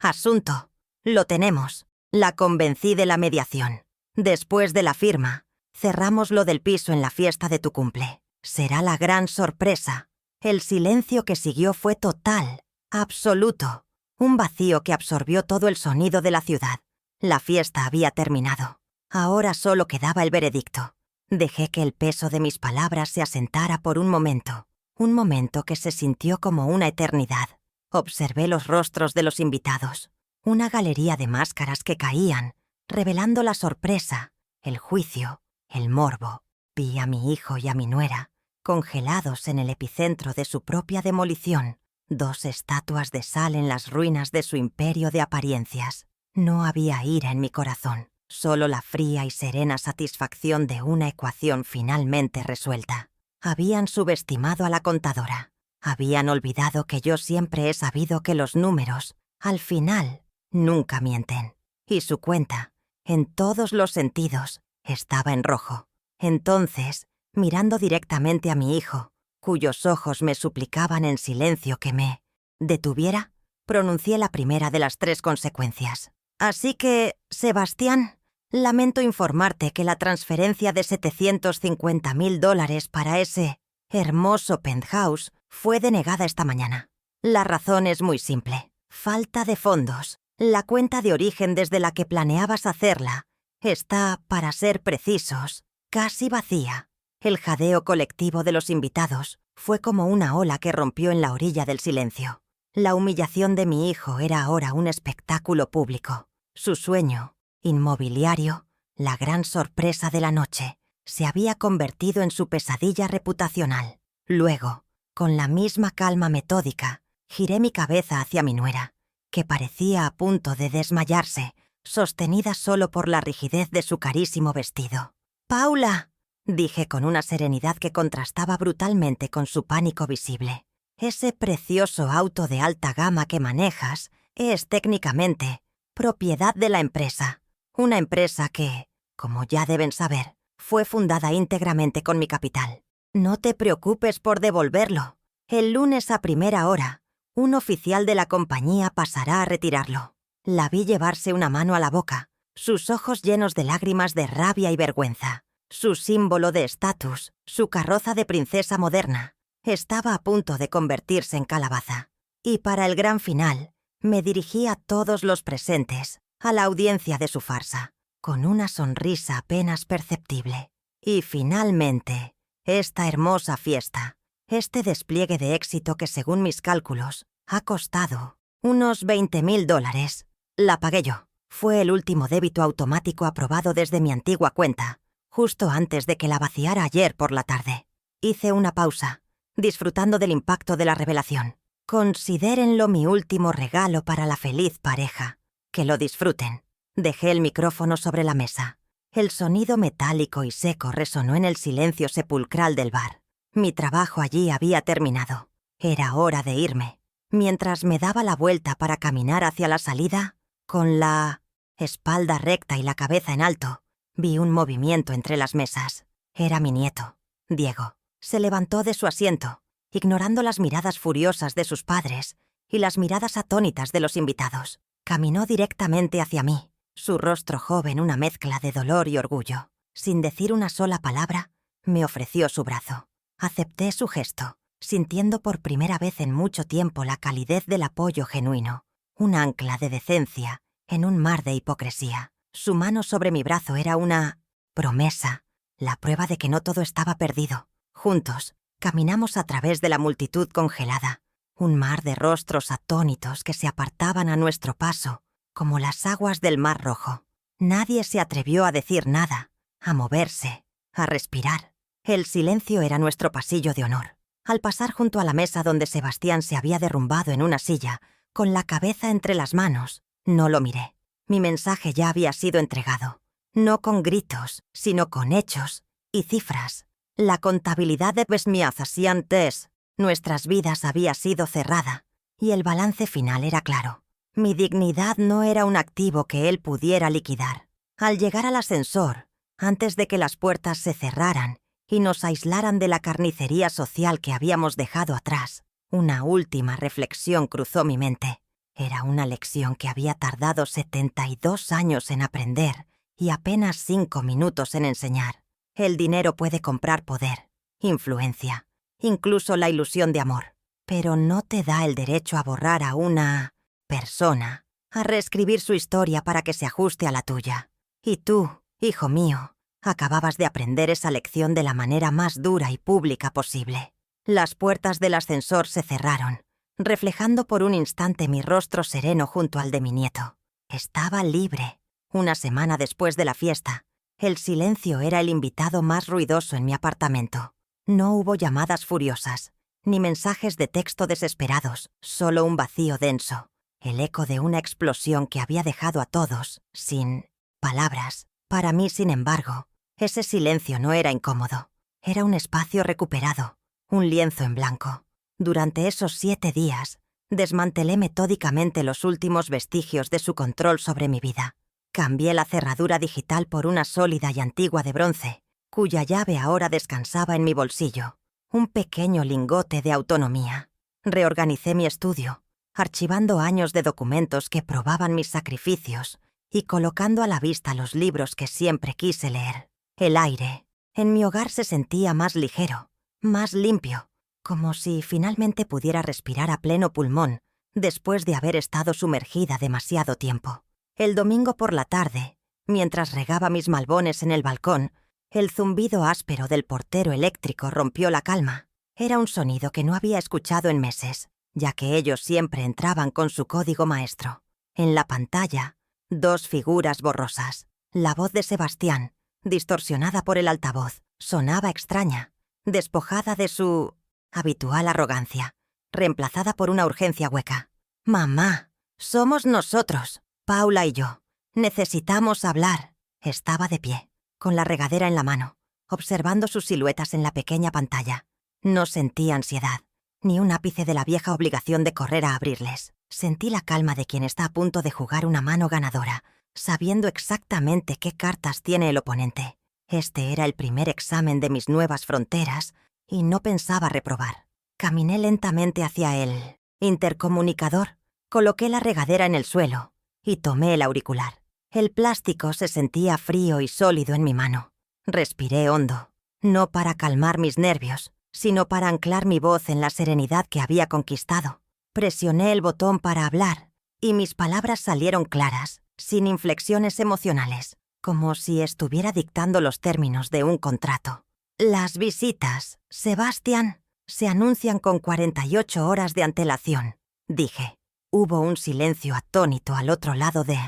Asunto. Lo tenemos. La convencí de la mediación. Después de la firma, cerramos lo del piso en la fiesta de tu cumple. Será la gran sorpresa. El silencio que siguió fue total, absoluto. Un vacío que absorbió todo el sonido de la ciudad. La fiesta había terminado. Ahora solo quedaba el veredicto. Dejé que el peso de mis palabras se asentara por un momento que se sintió como una eternidad. Observé los rostros de los invitados, una galería de máscaras que caían, revelando la sorpresa, el juicio, el morbo. Vi a mi hijo y a mi nuera, congelados en el epicentro de su propia demolición, dos estatuas de sal en las ruinas de su imperio de apariencias. No había ira en mi corazón, solo la fría y serena satisfacción de una ecuación finalmente resuelta. Habían subestimado a la contadora. Habían olvidado que yo siempre he sabido que los números, al final, nunca mienten. Y su cuenta, en todos los sentidos, estaba en rojo. Entonces, mirando directamente a mi hijo, cuyos ojos me suplicaban en silencio que me detuviera, pronuncié la primera de las 3 consecuencias. Así que, Sebastián, lamento informarte que la transferencia de $750.000 para ese hermoso penthouse fue denegada esta mañana. La razón es muy simple. Falta de fondos. La cuenta de origen desde la que planeabas hacerla está, para ser precisos, casi vacía. El jadeo colectivo de los invitados fue como una ola que rompió en la orilla del silencio. La humillación de mi hijo era ahora un espectáculo público. Su sueño, inmobiliario, la gran sorpresa de la noche, se había convertido en su pesadilla reputacional. Luego, con la misma calma metódica, giré mi cabeza hacia mi nuera, que parecía a punto de desmayarse, sostenida solo por la rigidez de su carísimo vestido. «¡Paula!», dije con una serenidad que contrastaba brutalmente con su pánico visible. «Ese precioso auto de alta gama que manejas es técnicamente propiedad de la empresa. Una empresa que, como ya deben saber, fue fundada íntegramente con mi capital. No te preocupes por devolverlo. El lunes a primera hora, un oficial de la compañía pasará a retirarlo. La vi llevarse una mano a la boca, sus ojos llenos de lágrimas de rabia y vergüenza. Su símbolo de estatus, su carroza de princesa moderna, estaba a punto de convertirse en calabaza. Y para el gran final, me dirigí a todos los presentes, a la audiencia de su farsa, con una sonrisa apenas perceptible. Y finalmente, esta hermosa fiesta, este despliegue de éxito que según mis cálculos, ha costado unos $20,000, la pagué yo. Fue el último débito automático aprobado desde mi antigua cuenta, justo antes de que la vaciara ayer por la tarde. Hice una pausa, disfrutando del impacto de la revelación. Considérenlo mi último regalo para la feliz pareja. Que lo disfruten. Dejé el micrófono sobre la mesa. El sonido metálico y seco resonó en el silencio sepulcral del bar. Mi trabajo allí había terminado. Era hora de irme. Mientras me daba la vuelta para caminar hacia la salida, con la espalda recta y la cabeza en alto, vi un movimiento entre las mesas. Era mi nieto, Diego. Se levantó de su asiento, ignorando las miradas furiosas de sus padres y las miradas atónitas de los invitados. Caminó directamente hacia mí, su rostro joven una mezcla de dolor y orgullo. Sin decir una sola palabra, me ofreció su brazo. Acepté su gesto, sintiendo por primera vez en mucho tiempo la calidez del apoyo genuino, un ancla de decencia en un mar de hipocresía. Su mano sobre mi brazo era una promesa, la prueba de que no todo estaba perdido. Juntos, caminamos a través de la multitud congelada, un mar de rostros atónitos que se apartaban a nuestro paso, como las aguas del Mar Rojo. Nadie se atrevió a decir nada, a moverse, a respirar. El silencio era nuestro pasillo de honor. Al pasar junto a la mesa donde Sebastián se había derrumbado en una silla, con la cabeza entre las manos, no lo miré. Mi mensaje ya había sido entregado, no con gritos, sino con hechos y cifras. La contabilidad de Besmiazaciantes, nuestras vidas había sido cerrada, y el balance final era claro. Mi dignidad no era un activo que él pudiera liquidar. Al llegar al ascensor, antes de que las puertas se cerraran y nos aislaran de la carnicería social que habíamos dejado atrás, una última reflexión cruzó mi mente. Era una lección que había tardado 72 años en aprender y apenas 5 minutos en enseñar. El dinero puede comprar poder, influencia, incluso la ilusión de amor, pero no te da el derecho a borrar a una persona, a reescribir su historia para que se ajuste a la tuya. Y tú, hijo mío, acababas de aprender esa lección de la manera más dura y pública posible. Las puertas del ascensor se cerraron, reflejando por un instante mi rostro sereno junto al de mi nieto. Estaba libre. Una semana después de la fiesta, el silencio era el invitado más ruidoso en mi apartamento. No hubo llamadas furiosas, ni mensajes de texto desesperados, solo un vacío denso, el eco de una explosión que había dejado a todos sin palabras. Para mí, sin embargo, ese silencio no era incómodo. Era un espacio recuperado, un lienzo en blanco. Durante esos 7 días, desmantelé metódicamente los últimos vestigios de su control sobre mi vida. Cambié la cerradura digital por una sólida y antigua de bronce, cuya llave ahora descansaba en mi bolsillo, un pequeño lingote de autonomía. Reorganicé mi estudio, archivando años de documentos que probaban mis sacrificios y colocando a la vista los libros que siempre quise leer. El aire en mi hogar se sentía más ligero, más limpio, como si finalmente pudiera respirar a pleno pulmón después de haber estado sumergida demasiado tiempo. El domingo por la tarde, mientras regaba mis malbones en el balcón, el zumbido áspero del portero eléctrico rompió la calma. Era un sonido que no había escuchado en meses, ya que ellos siempre entraban con su código maestro. En la pantalla, 2 figuras borrosas. La voz de Sebastián, distorsionada por el altavoz, sonaba extraña, despojada de su habitual arrogancia, reemplazada por una urgencia hueca. «Mamá, somos nosotros, Paula y yo. Necesitamos hablar». Estaba de pie, con la regadera en la mano, observando sus siluetas en la pequeña pantalla. No sentí ansiedad, ni un ápice de la vieja obligación de correr a abrirles. Sentí la calma de quien está a punto de jugar una mano ganadora, sabiendo exactamente qué cartas tiene el oponente. Este era el primer examen de mis nuevas fronteras y no pensaba reprobar. Caminé lentamente hacia el intercomunicador, coloqué la regadera en el suelo y tomé el auricular. El plástico se sentía frío y sólido en mi mano. Respiré hondo, no para calmar mis nervios, sino para anclar mi voz en la serenidad que había conquistado. Presioné el botón para hablar y mis palabras salieron claras, sin inflexiones emocionales, como si estuviera dictando los términos de un contrato. Las visitas, Sebastián, se anuncian con 48 horas de antelación, dije. Hubo un silencio atónito al otro lado de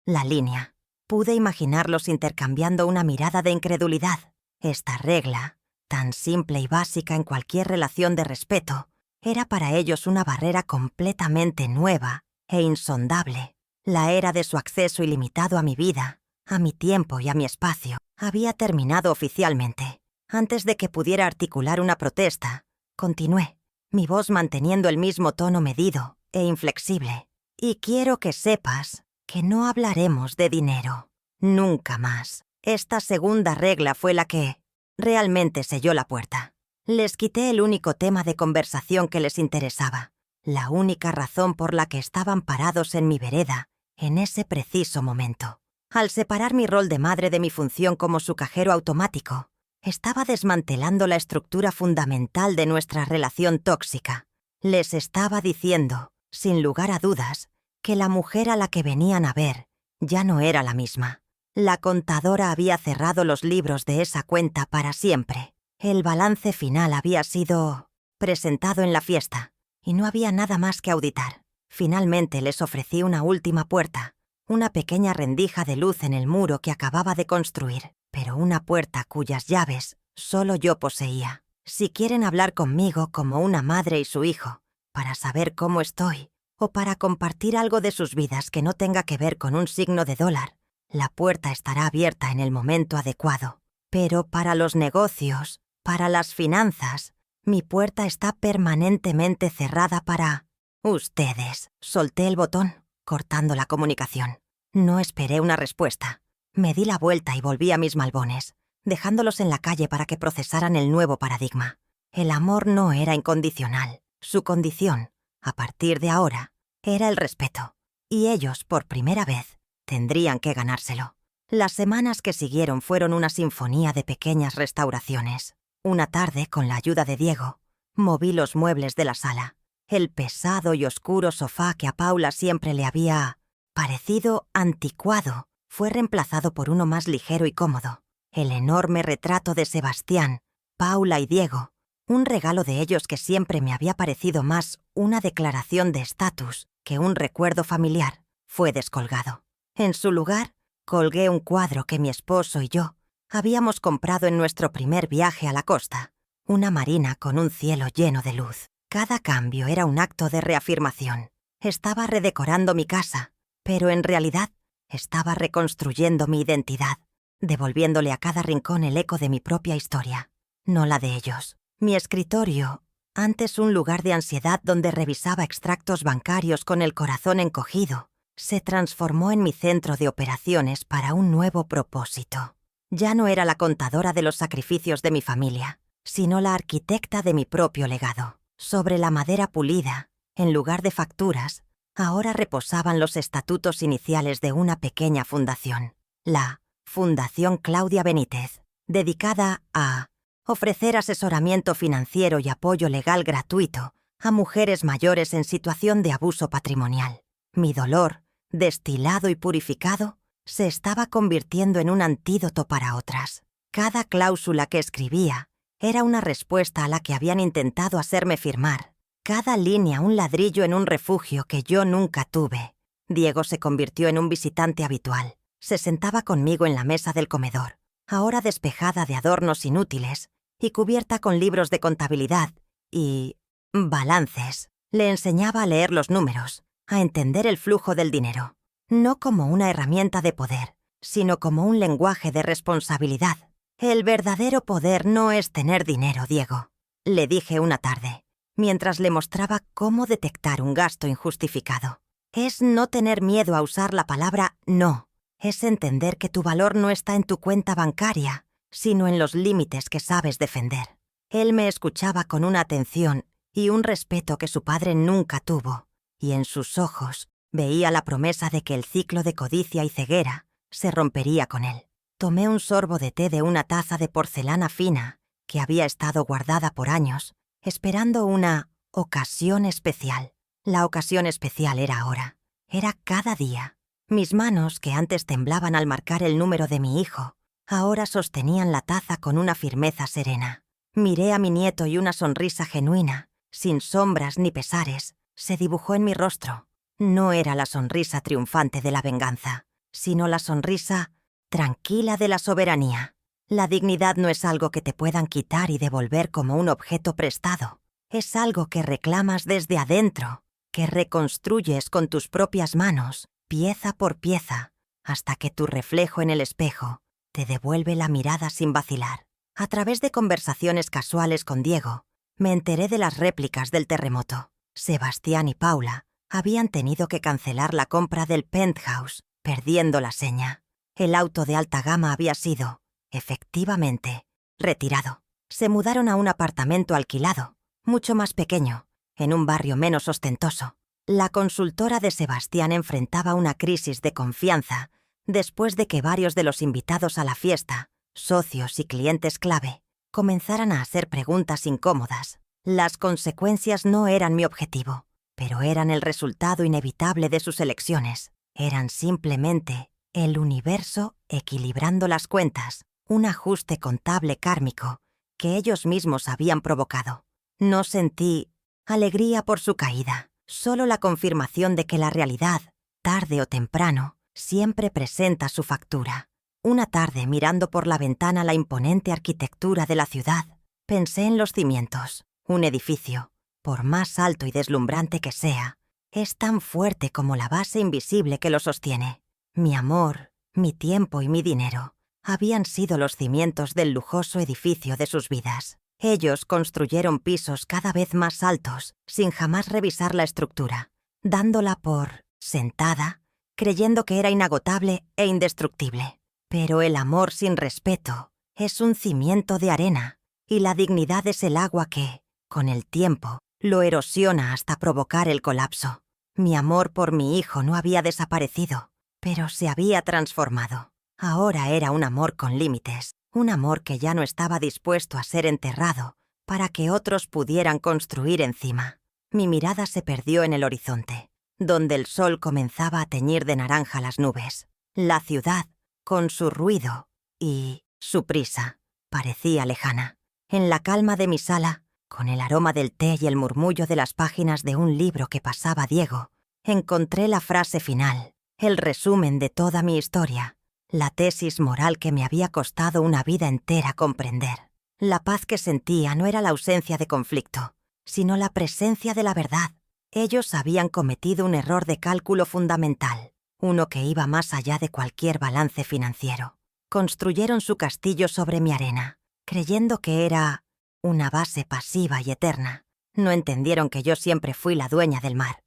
la línea. Pude imaginarlos intercambiando una mirada de incredulidad. Esta regla, tan simple y básica en cualquier relación de respeto, era para ellos una barrera completamente nueva e insondable. La era de su acceso ilimitado a mi vida, a mi tiempo y a mi espacio, había terminado oficialmente. Antes de que pudiera articular una protesta, continué, mi voz manteniendo el mismo tono medido e inflexible. Y quiero que sepas que no hablaremos de dinero. Nunca más. Esta segunda regla fue la que realmente selló la puerta. Les quité el único tema de conversación que les interesaba, la única razón por la que estaban parados en mi vereda en ese preciso momento. Al separar mi rol de madre de mi función como su cajero automático, estaba desmantelando la estructura fundamental de nuestra relación tóxica. Les estaba diciendo, sin lugar a dudas, que la mujer a la que venían a ver ya no era la misma. La contadora había cerrado los libros de esa cuenta para siempre. El balance final había sido presentado en la fiesta y no había nada más que auditar. Finalmente les ofrecí una última puerta, una pequeña rendija de luz en el muro que acababa de construir, pero una puerta cuyas llaves solo yo poseía. Si quieren hablar conmigo como una madre y su hijo, para saber cómo estoy, o para compartir algo de sus vidas que no tenga que ver con un signo de dólar, la puerta estará abierta en el momento adecuado. Pero para los negocios, para las finanzas, mi puerta está permanentemente cerrada para ustedes. Solté el botón, cortando la comunicación. No esperé una respuesta. Me di la vuelta y volví a mis malbones, dejándolos en la calle para que procesaran el nuevo paradigma. El amor no era incondicional. Su condición, a partir de ahora, era el respeto. Y ellos, por primera vez, tendrían que ganárselo. Las semanas que siguieron fueron una sinfonía de pequeñas restauraciones. Una tarde, con la ayuda de Diego, moví los muebles de la sala. El pesado y oscuro sofá que a Paula siempre le había parecido anticuado fue reemplazado por uno más ligero y cómodo. El enorme retrato de Sebastián, Paula y Diego, un regalo de ellos que siempre me había parecido más una declaración de estatus que un recuerdo familiar, fue descolgado. En su lugar, colgué un cuadro que mi esposo y yo habíamos comprado en nuestro primer viaje a la costa, una marina con un cielo lleno de luz. Cada cambio era un acto de reafirmación. Estaba redecorando mi casa, pero en realidad estaba reconstruyendo mi identidad, devolviéndole a cada rincón el eco de mi propia historia, no la de ellos. Mi escritorio, antes un lugar de ansiedad donde revisaba extractos bancarios con el corazón encogido, se transformó en mi centro de operaciones para un nuevo propósito. Ya no era la contadora de los sacrificios de mi familia, sino la arquitecta de mi propio legado. Sobre la madera pulida, en lugar de facturas, ahora reposaban los estatutos iniciales de una pequeña fundación, la Fundación Claudia Benítez, dedicada a ofrecer asesoramiento financiero y apoyo legal gratuito a mujeres mayores en situación de abuso patrimonial. Mi dolor, destilado y purificado, se estaba convirtiendo en un antídoto para otras. Cada cláusula que escribía era una respuesta a la que habían intentado hacerme firmar. Cada línea un ladrillo en un refugio que yo nunca tuve. Diego se convirtió en un visitante habitual. Se sentaba conmigo en la mesa del comedor, ahora despejada de adornos inútiles y cubierta con libros de contabilidad y balances. Le enseñaba a leer los números, a entender el flujo del dinero, no como una herramienta de poder, sino como un lenguaje de responsabilidad. El verdadero poder no es tener dinero, Diego, le dije una tarde, mientras le mostraba cómo detectar un gasto injustificado. Es no tener miedo a usar la palabra no. Es entender que tu valor no está en tu cuenta bancaria, sino en los límites que sabes defender. Él me escuchaba con una atención y un respeto que su padre nunca tuvo, y en sus ojos veía la promesa de que el ciclo de codicia y ceguera se rompería con él. Tomé un sorbo de té de una taza de porcelana fina que había estado guardada por años, esperando una ocasión especial. La ocasión especial era ahora. Era cada día. Mis manos, que antes temblaban al marcar el número de mi hijo, ahora sostenían la taza con una firmeza serena. Miré a mi nieto y una sonrisa genuina, sin sombras ni pesares, se dibujó en mi rostro. No era la sonrisa triunfante de la venganza, sino la sonrisa tranquila de la soberanía. La dignidad no es algo que te puedan quitar y devolver como un objeto prestado. Es algo que reclamas desde adentro, que reconstruyes con tus propias manos, pieza por pieza, hasta que tu reflejo en el espejo te devuelve la mirada sin vacilar. A través de conversaciones casuales con Diego, me enteré de las réplicas del terremoto. Sebastián y Paula habían tenido que cancelar la compra del penthouse, perdiendo la seña. El auto de alta gama había sido, efectivamente, retirado. Se mudaron a un apartamento alquilado, mucho más pequeño, en un barrio menos ostentoso. La consultora de Sebastián enfrentaba una crisis de confianza después de que varios de los invitados a la fiesta, socios y clientes clave, comenzaran a hacer preguntas incómodas. Las consecuencias no eran mi objetivo, pero eran el resultado inevitable de sus elecciones. Eran simplemente el universo equilibrando las cuentas, un ajuste contable kármico que ellos mismos habían provocado. No sentí alegría por su caída, solo la confirmación de que la realidad, tarde o temprano, siempre presenta su factura. Una tarde, mirando por la ventana la imponente arquitectura de la ciudad, pensé en los cimientos. Un edificio, por más alto y deslumbrante que sea, es tan fuerte como la base invisible que lo sostiene. Mi amor, mi tiempo y mi dinero habían sido los cimientos del lujoso edificio de sus vidas. Ellos construyeron pisos cada vez más altos, sin jamás revisar la estructura, dándola por sentada, creyendo que era inagotable e indestructible. Pero el amor sin respeto es un cimiento de arena, y la dignidad es el agua que, con el tiempo, lo erosiona hasta provocar el colapso. Mi amor por mi hijo no había desaparecido, pero se había transformado. Ahora era un amor con límites, un amor que ya no estaba dispuesto a ser enterrado para que otros pudieran construir encima. Mi mirada se perdió en el horizonte, donde el sol comenzaba a teñir de naranja las nubes. La ciudad, con su ruido y su prisa, parecía lejana. En la calma de mi sala, con el aroma del té y el murmullo de las páginas de un libro que pasaba Diego, encontré la frase final, el resumen de toda mi historia, la tesis moral que me había costado una vida entera comprender. La paz que sentía no era la ausencia de conflicto, sino la presencia de la verdad. Ellos habían cometido un error de cálculo fundamental, uno que iba más allá de cualquier balance financiero. Construyeron su castillo sobre mi arena, creyendo que era una base pasiva y eterna. No entendieron que yo siempre fui la dueña del mar.